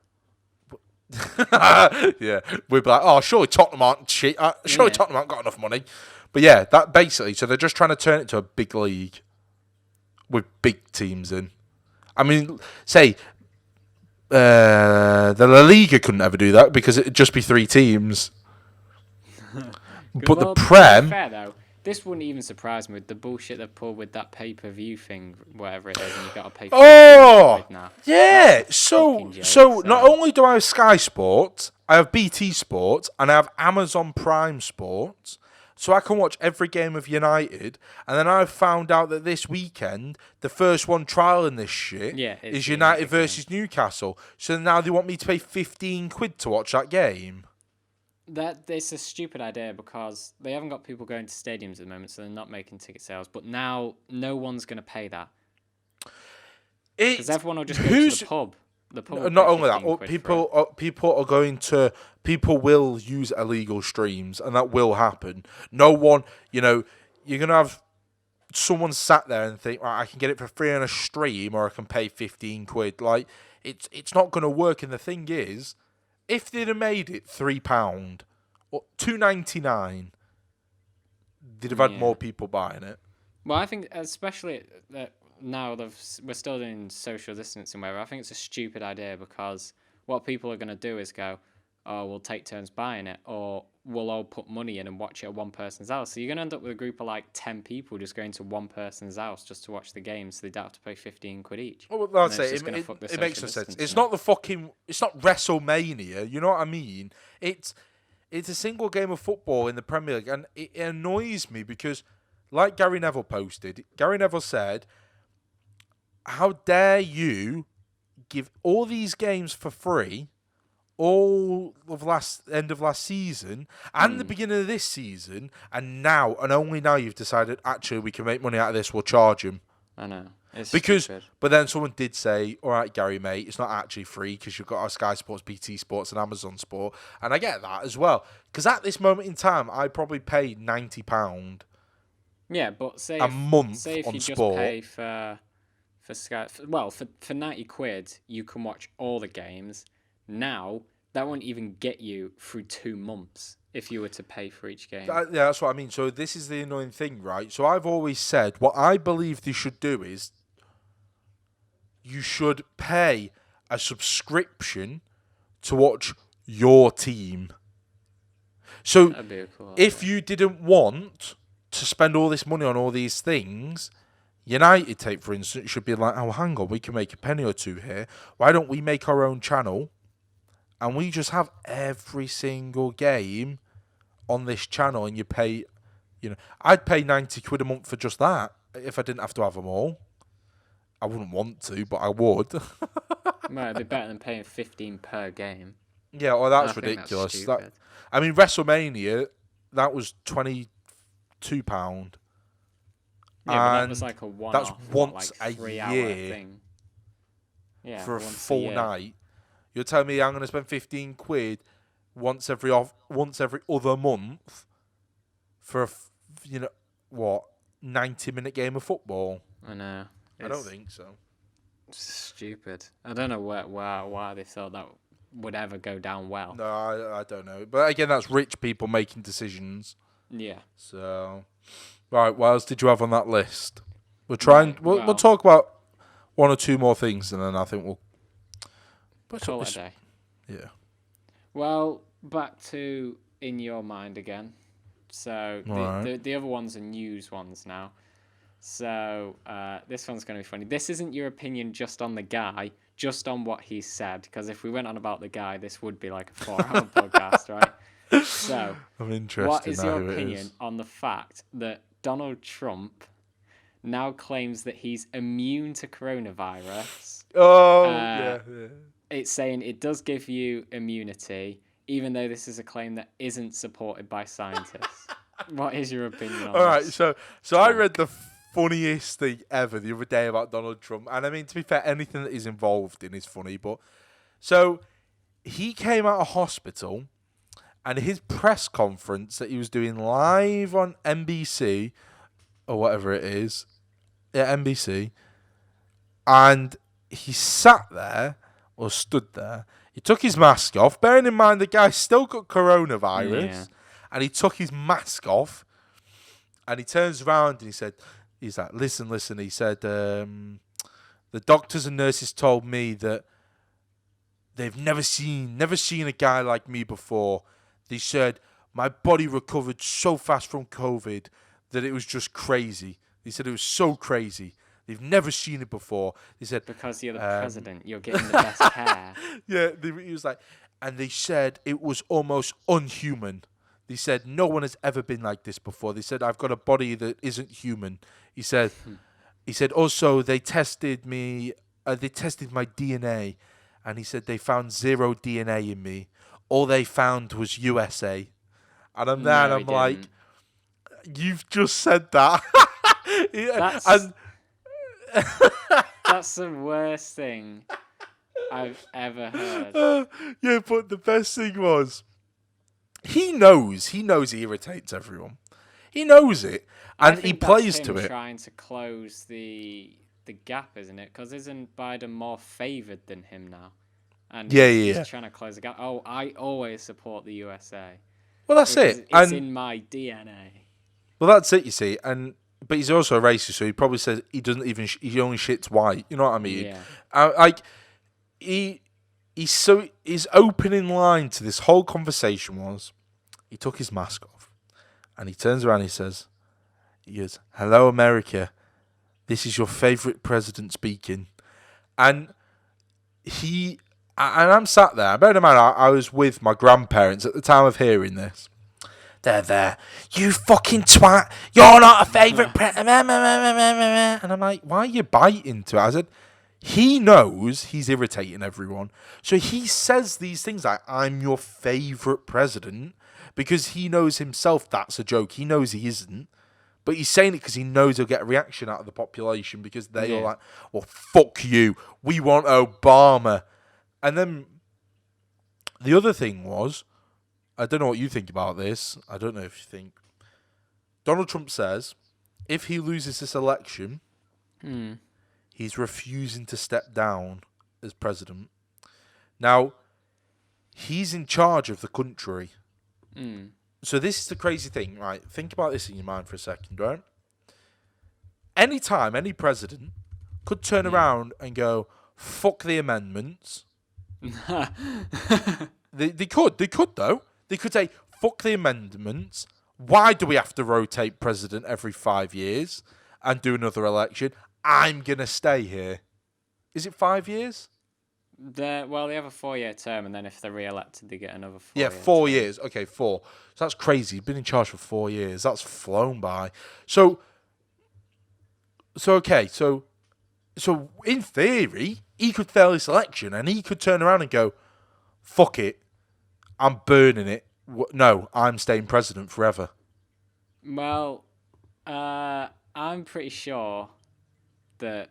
Yeah, we'd be like, oh, surely Tottenham aren't cheap. Surely Tottenham aren't got enough money. But yeah, that basically, so they're just trying to turn it to a big league with big teams in. I mean, say the La Liga couldn't ever do that because it'd just be 3 teams. But the Prem... To be fair, though, this wouldn't even surprise me with the bullshit they've pulled with that pay-per-view thing, whatever it is, and you've got to pay for now. Yeah, so not only do I have Sky Sports, I have BT Sports, and I have Amazon Prime Sports, so I can watch every game of United, and then I've found out that this weekend, the first one trialling this shit is United versus Newcastle, so now they want me to pay £15 to watch that game. It's a stupid idea because they haven't got people going to stadiums at the moment, so they're not making ticket sales. But now no one's going to pay that because everyone will just go to the pub. The pub. Not only that, people will use illegal streams, and that will happen. No one, you're gonna have someone sat there and think, right, I can get it for free on a stream, or I can pay £15. Like it's not going to work. And the thing is, if they'd have made it £3 or £2.99, they'd have had more people buying it. Well, I think especially now we're still doing social distancing, whatever. I think it's a stupid idea because what people are going to do is go, oh, we'll take turns buying it, or we'll all put money in and watch it at one person's house. So you're going to end up with a group of like 10 people just going to one person's house just to watch the game, so they don't have to pay £15 each. Well, that's it. It makes no sense. It's not it's not WrestleMania. You know what I mean? It's a single game of football in the Premier League, and it annoys me because, like Gary Neville posted, Gary Neville said, "How dare you give all these games for free?" All of end of last season and the beginning of this season, and only now you've decided actually we can make money out of this. We'll charge him. I know. It's stupid. But then someone did say, "All right, Gary, mate, it's not actually free because you've got our Sky Sports, BT Sports, and Amazon Sport." And I get that as well because at this moment in time, I probably pay £90. Yeah, but say a month say if on you sport. Just pay for Sky. For £90, you can watch all the games. Now, that won't even get you through 2 months if you were to pay for each game. Yeah, that's what I mean. So this is the annoying thing, right? So I've always said what I believe they should do is you should pay a subscription to watch your team. So if you didn't want to spend all this money on all these things, United, for instance, should be like, oh, hang on, we can make a penny or two here. Why don't we make our own channel? And we just have every single game on this channel, and you pay, I'd pay £90 a month for just that if I didn't have to have them all. I wouldn't want to, but I would. Well, it'd be better than paying 15 per game. Yeah, well, that's I think that's ridiculous. stupid. I mean, WrestleMania, that was £22. Yeah, but that was And like a that's one-off, once like a 3-hour year thing. Yeah, for a once full year. night. You're telling me I'm going to spend 15 quid once every other month for what, 90-minute game of football? I know. I don't think so. Stupid. I don't know why they thought that would ever go down well. No, I don't know. But again, that's rich people making decisions. Yeah. So, right, what else did you have on that list? We'll try and Right, we'll talk about one or two more things, and then I think we'll call it a day. Yeah. Well, back to In Your Mind again. So the other ones are news ones now. So this one's going to be funny. This isn't your opinion just on the guy, just on what he said. Because if we went on about the guy, this would be like a 4-hour podcast, right? So I'm interested. What is now your who it opinion is. on the fact that Donald Trump now claims that he's immune to coronavirus? Oh, yeah. It's saying it does give you immunity, even though this is a claim that isn't supported by scientists. What is your opinion on All right, this? so I read the funniest thing ever the other day about Donald Trump, and I mean, to be fair, anything that he's involved in is funny. But so he came out of hospital, and his press conference that he was doing live on NBC or whatever it is, yeah, NBC, and he sat there or stood there. He took his mask off, bearing in mind the guy still got coronavirus. Yeah. And he took his mask off, and he turns around and he's like, listen. He said, the doctors and nurses told me that they've never seen a guy like me before. They said my body recovered so fast from COVID that it was just crazy. They said it was so crazy. They've never seen it before. They said Because you're the president, you're getting the best care. Yeah, he was like, and they said it was almost unhuman. They said, no one has ever been like this before. They said, I've got a body that isn't human. He said, also, they tested me, they tested my DNA, and he said they found 0 DNA in me. All they found was USA. And I'm there, and I'm like, you've just said that. That's the worst thing I've ever heard. Yeah, but the best thing was, he knows he irritates everyone. He knows it, and he plays to it. Trying to close the gap, isn't it? Because isn't Biden more favoured than him now? And he's trying to close the gap. Oh, I always support the USA. Well, that's it. It's in my DNA. Well, that's it. You see, but he's also a racist, so he probably says he doesn't even. He only shits white. You know what I mean? Yeah. His opening line to this whole conversation was, he took his mask off, and he turns around and he goes, "Hello, America. This is your favorite president speaking," and I'm sat there. Bear in mind, I was with my grandparents at the time of hearing this. They're there. You fucking twat. You're not a favourite president. And I'm like, why are you biting to it? I said, he knows he's irritating everyone. So he says these things like, I'm your favourite president, because he knows himself that's a joke. He knows he isn't. But he's saying it because he knows he'll get a reaction out of the population, because they are like, well, fuck you. We want Obama. And then the other thing was, I don't know what you think about this. I don't know if you think. Donald Trump says if he loses this election, he's refusing to step down as president. Now, he's in charge of the country. So this is the crazy thing, right? Think about this in your mind for a second, right? Anytime any president could turn around and go, fuck the amendments. They could though. They could say, fuck the amendments. Why do we have to rotate president every 5 years and do another election? I'm going to stay here. Is it 5 years? They have a 4-year term, and then if they're re-elected, they get another 4 years. Yeah, 4 years. Okay, 4. So that's crazy. He's been in charge for 4 years. That's flown by. So So in theory, he could fail this election, and he could turn around and go, "Fuck it, I'm burning it. No, I'm staying president forever." Well, I'm pretty sure that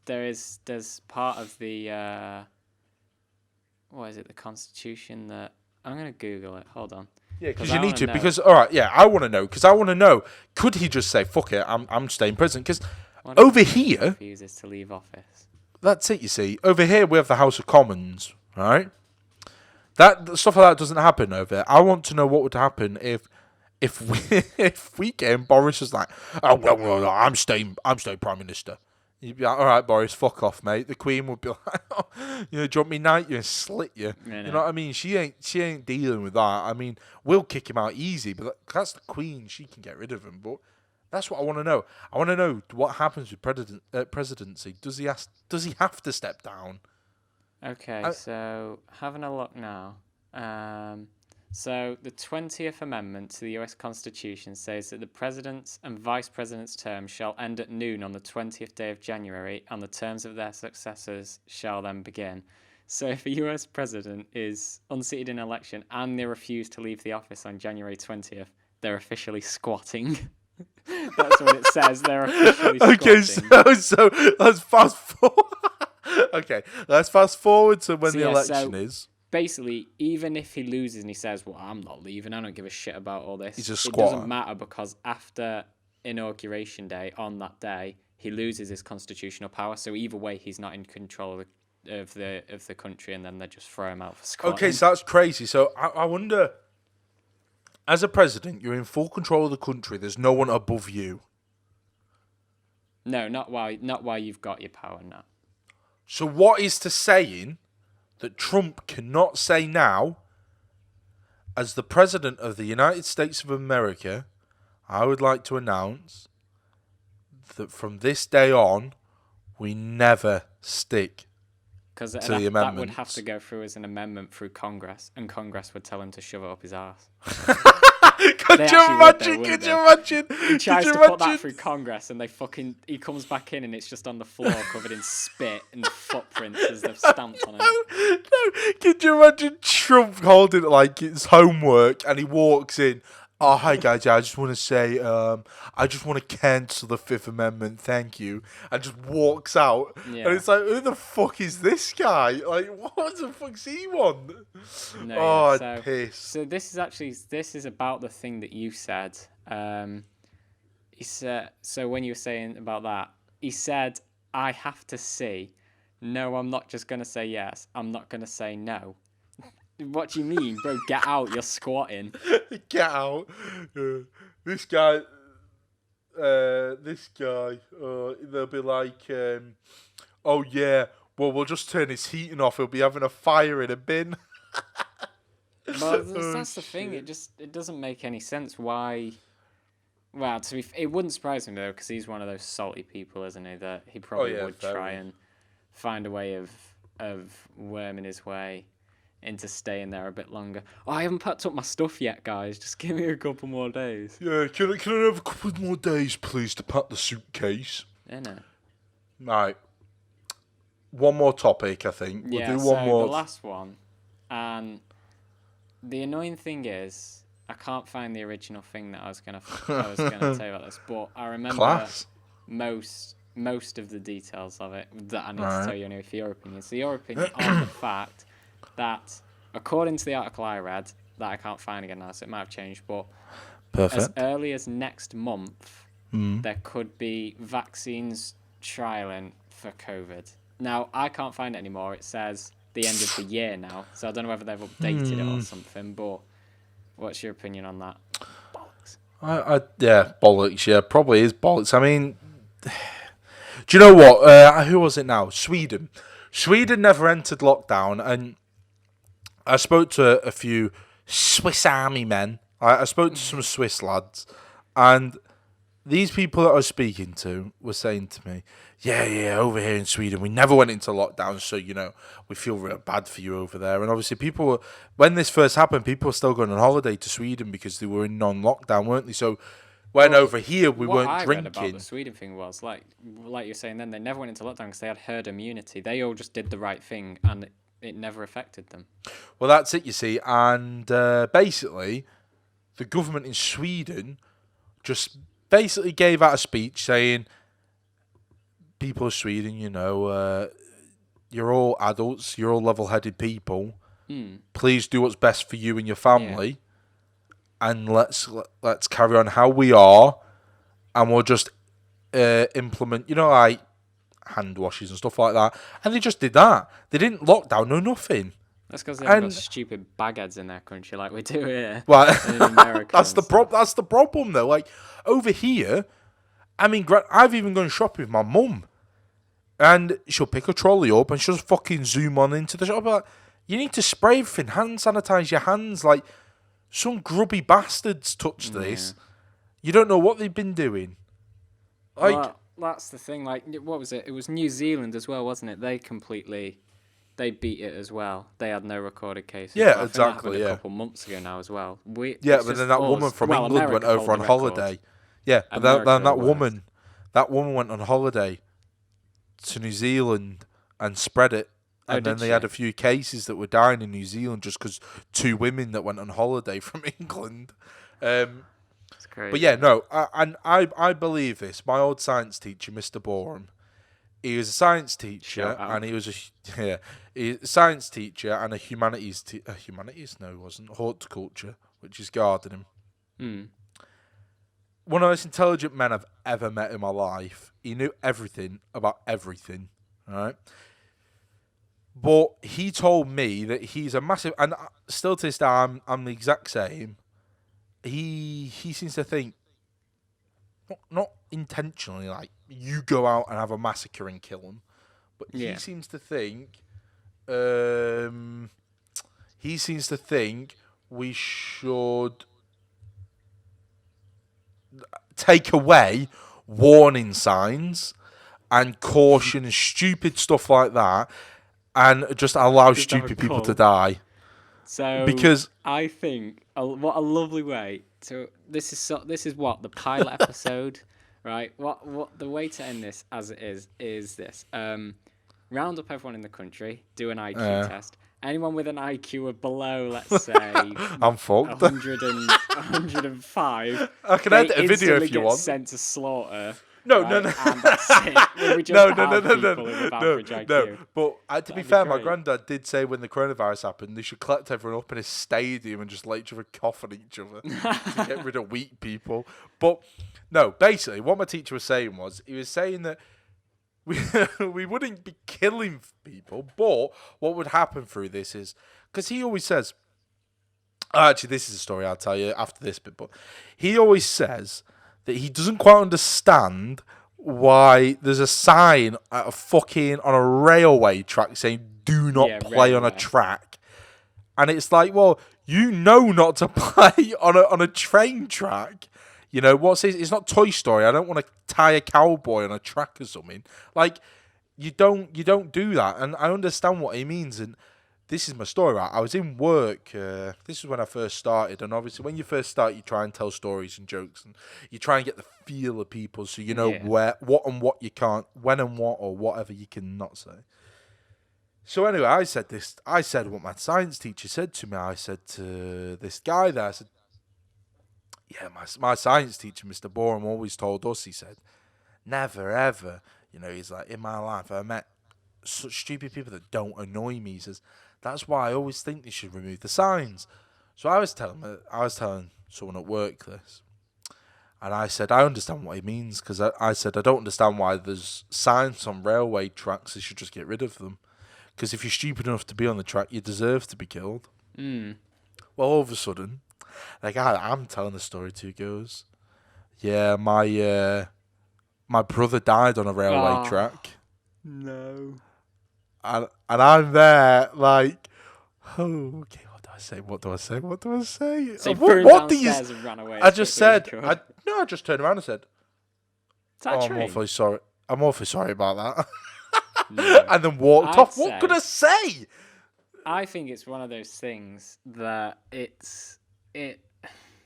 there's part of the what is it, the Constitution, that I'm gonna Google it. Hold on. Yeah, because I you need wanna to. know. Because all right, yeah, I want to know. Because I want to know. Could he just say, "Fuck it, I'm staying president"? Because What if over he here, refuses to leave office? that's it. You see, over here we have the House of Commons, right? That stuff like that doesn't happen over there. I want to know what would happen if we if we came. Boris was like, "Oh well, I'm staying prime minister." You'd be like, "All right, Boris, fuck off, mate." The Queen would be like, "Oh, do you want me knight you and slit you?" Yeah, You know what I mean? She ain't dealing with that. I mean, we'll kick him out easy, but that's the Queen. She can get rid of him. But that's what I want to know. I want to know what happens with presidency. Does he have to step down? Okay, so having a look now. So the 20th Amendment to the US Constitution says that the President's and Vice President's term shall end at noon on the 20th day of January, and the terms of their successors shall then begin. So if a US President is unseated in an election and they refuse to leave the office on January 20th, they're officially squatting. That's what it says. They're officially squatting. Okay, so let's fast forward. Okay, let's fast forward to when the election is. Basically, even if he loses and he says, "Well, I'm not leaving. I don't give a shit about all this," He's a it squatter. doesn't matter, because after Inauguration Day, on that day, he loses his constitutional power. So either way, he's not in control of the country, and then they just throw him out for squatting. Okay, so that's crazy. So I wonder, as a president, you're in full control of the country. There's no one above you. No, not while you've got your power now. So what is to saying that Trump cannot say now, as the President of the United States of America, I would like to announce that from this day on, we never stick Because to the amendments. that would have to go through as an amendment through Congress, and Congress would tell him to shove it up his arse. Could you imagine? He tries to put that through Congress, and he comes back in, and it's just on the floor covered in spit and footprints as they've stamped on it. No, could you imagine Trump holding it like it's homework, and he walks in? "Oh, hi guys, I just want to say, I just want to cancel the Fifth Amendment, thank you," and just walks out. Yeah. And it's like, who the fuck is this guy? Like, what the fuck's he want? No, Oh, yeah, I'd piss. So this is about the thing that you said. He said, so when you were saying about that, he said, "I have to see. No, I'm not just gonna say yes. I'm not gonna say no." What do you mean, bro? Get out! You're squatting. Get out. This guy, they'll be like, "Oh yeah, well we'll just turn his heating off. He'll be having a fire in a bin." Well, that's the thing. It doesn't make any sense. Why? Well, it wouldn't surprise me though, because he's one of those salty people, isn't he? That he probably would try and find a way of worming his way into staying there a bit longer. Oh, I haven't packed up my stuff yet, guys. Just give me a couple more days. Yeah, can I have a couple more days, please, to pack the suitcase? Yeah, no. Right. One more topic, I think. We'll do one more. The last one, and the annoying thing is, I can't find the original thing that I was gonna tell you about this, but I remember most of the details of it that I need to tell you anyway for your opinion. So your opinion on the fact that, according to the article I read, that I can't find again now, so it might have changed, but as early as next month, there could be vaccines trialing for COVID. Now, I can't find it anymore. It says the end of the year now, so I don't know whether they've updated it or something, but what's your opinion on that? Bollocks. Yeah, bollocks, yeah, probably is bollocks. I mean, do you know what? Who was it now? Sweden. Sweden never entered lockdown, and I spoke to a few Swiss Army men. I spoke to some Swiss lads, and these people that I was speaking to were saying to me, yeah, over here in Sweden, we never went into lockdown, so, we feel real bad for you over there. And obviously when this first happened, people were still going on holiday to Sweden because they were in non-lockdown, weren't they? So When Well, over here we what weren't I read about drinking. the Sweden thing was like you're saying, then they never went into lockdown because they had herd immunity. They all just did the right thing, and it never affected them. Well, that's it, you see. And basically, the government in Sweden just basically gave out a speech saying, people of Sweden, you're all adults, you're all level-headed people. Please do what's best for you and your family, and let's carry on how we are, and we'll just implement, like hand washes and stuff like that. And they just did that. They didn't lock down, no nothing. That's because they haven't got stupid bagheads in their country like we do here. Well, in America. That's the problem, though. Like over here, I mean, I've even gone shopping with my mum, and she'll pick a trolley up and she'll just fucking zoom on into the shop. Like, you need to spray everything, hand sanitize your hands. Like, some grubby bastards touched this. You don't know what they've been doing. Like, well, that's the thing. Like, what was it? It was New Zealand as well, wasn't it? They beat it as well. They had no recorded cases. Yeah, I think exactly. that happened a couple months ago now as well. But then that woman from England went over on holiday. Yeah, but then that woman went on holiday to New Zealand and spread it. And then they had a few cases that were dying in New Zealand just because 2 women that went on holiday from England. It's crazy. But yeah, no, I believe this. My old science teacher, Mr. Borum, he was a science teacher, and he was a science teacher and a humanities no, he wasn't, horticulture, which is gardening. One of the most intelligent men I've ever met in my life. He knew everything about everything, right? But he told me that he's a massive, and still to this day, I'm the exact same. He seems to think, not intentionally, like you go out and have a massacre and kill them, but he seems to think, we should take away warning signs and caution and stupid stuff like that, and just allow stupid people to die. So because I think what a lovely way to this is what the pilot episode, right? What the way to end this as it is this. Round up everyone in the country, do an IQ test. Anyone with an IQ of below, let's say, I'm fucked. 105. I can edit a video if you want. Sent to slaughter. No. And that's it. We just have people with average IQ. But to be fair, my granddad did say when the coronavirus happened, they should collect everyone up in a stadium and just let each other cough on each other to get rid of weak people. But no, basically, what my teacher was saying was, he was saying that we wouldn't be killing people, but what would happen through this is, because he always says, actually, this is a story I'll tell you after this bit, but he always says that he doesn't quite understand why there's a sign on a railway track saying "Do not play on a track," and it's like, well, not to play on a train track. It's not Toy Story. I don't want to tie a cowboy on a track or something. Like, you don't do that, and I understand what he means. And this is my story, right? I was in work. This is when I first started, and obviously when you first start, you try and tell stories and jokes, and you try and get the feel of people, so you know what you can't, when and what, or whatever you can not say. So anyway, I said what my science teacher said to me. I said to this guy there, I said, yeah, my science teacher, Mr. Borum, always told us, he said, never ever, he's like, in my life, I met such stupid people that don't annoy me. He says, that's why I always think they should remove the signs. So I was telling someone at work this, and I said, I understand what he means, because I said, I don't understand why there's signs on railway tracks. They should just get rid of them, because if you're stupid enough to be on the track, you deserve to be killed. Well, all of a sudden, the guy I'm telling the story to goes, yeah, my brother died on a railway track. No. And I'm there like, oh, okay, what do I say? So what do you say? And ran away I just said, I just turned around and said, I'm awfully sorry. I'm awfully sorry about that. No. And then walked off. What could I say? I think it's one of those things that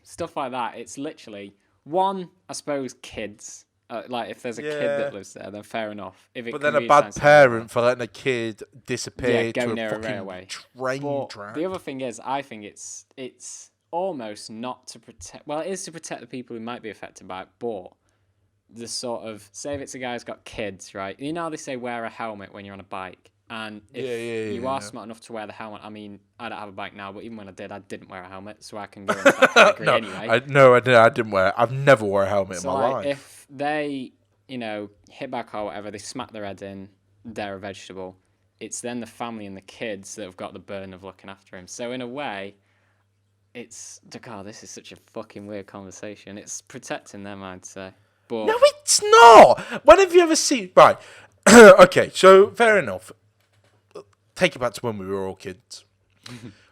stuff like that, it's literally One, I suppose, kids. Like, if there's a kid that lives there, then fair enough. If it But then a can be bad something parent for letting a kid yeah, disappear go to a near a fucking railway. train But track. the other thing is, I think it's almost not to protect. Well, it is to protect the people who might be affected by it, but the sort of, say if it's a guy who's got kids, right? You know how they say wear a helmet when you're on a bike, and if you are smart enough to wear the helmet, I mean, I don't have a bike now, but even when I didn't wear a helmet, so I can go into that category anyway. I didn't wear. I've never wore a helmet in my life. If they, hit back or whatever, they smack their head in, they're a vegetable. It's then the family and the kids that have got the burden of looking after him. So in a way, it's, God, this is such a fucking weird conversation. It's protecting them, I'd say. But No, it's not. When have you ever seen? Right. Okay, so fair enough. Take it back to when we were all kids.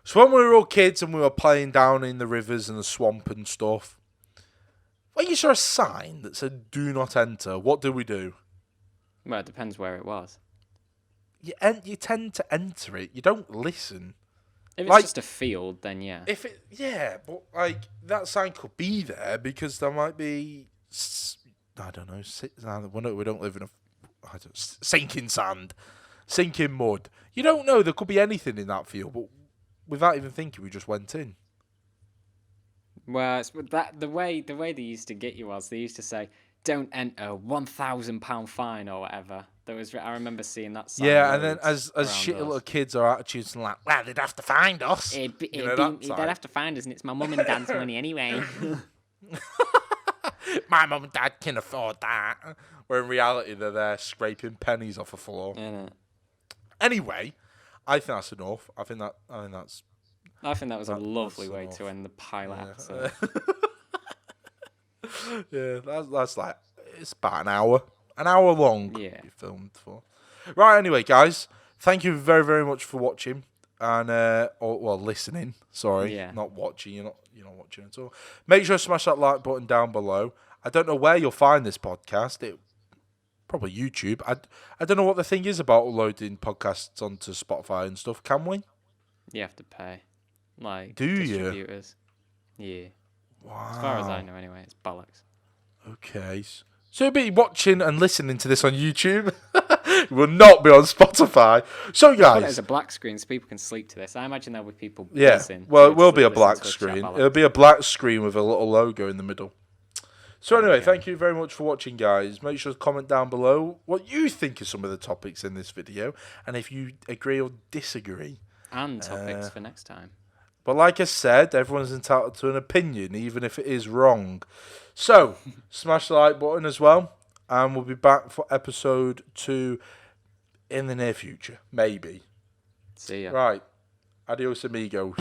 So when we were all kids and we were playing down in the rivers and the swamp and stuff, when you saw a sign that said "Do not enter," what do we do? well, it depends where it was. You tend to enter it. You don't listen. If it's just a field, then yeah. But like that sign could be there because there might be, I don't know. We don't live in sinking sand, sinking mud. You don't know. There could be anything in that field, but without even thinking, we just went in. Well, it's the way they used to get you was they used to say, "Don't enter, £1,000 fine" or whatever. I remember seeing that sign. Yeah, and then as shitty little kids are attitudes and like, well, they'd have to find us. They'd have to find us, and it's my mum and dad's money anyway. My mum and dad can afford that. Where in reality, they're there scraping pennies off the floor. Yeah. Anyway, I think that's enough. I think that was a lovely way to end the pilot episode. Yeah, that's like, it's about an hour long. Yeah, you filmed for. Right. Anyway, guys, thank you very, very much for watching and listening. Sorry, not watching. You're not watching at all. Make sure to smash that like button down below. I don't know where you'll find this podcast. Probably YouTube. I don't know what the thing is about uploading podcasts onto Spotify and stuff. Can we? You have to pay. Like, do distributors. You? Yeah. Wow. As far as I know, anyway, it's bollocks. Okay. So you'll be watching and listening to this on YouTube. It will not be on Spotify. So, guys. There's a black screen so people can sleep to this. I imagine there'll be people. Yeah. Well, it will be a black screen. It'll be a black screen with a little logo in the middle. So anyway, thank you very much for watching, guys. Make sure to comment down below what you think of some of the topics in this video, and if you agree or disagree. And topics for next time. But like I said, everyone's entitled to an opinion, even if it is wrong. So, smash the like button as well, and we'll be back for episode 2 in the near future, maybe. See ya. Right. Adios, amigos.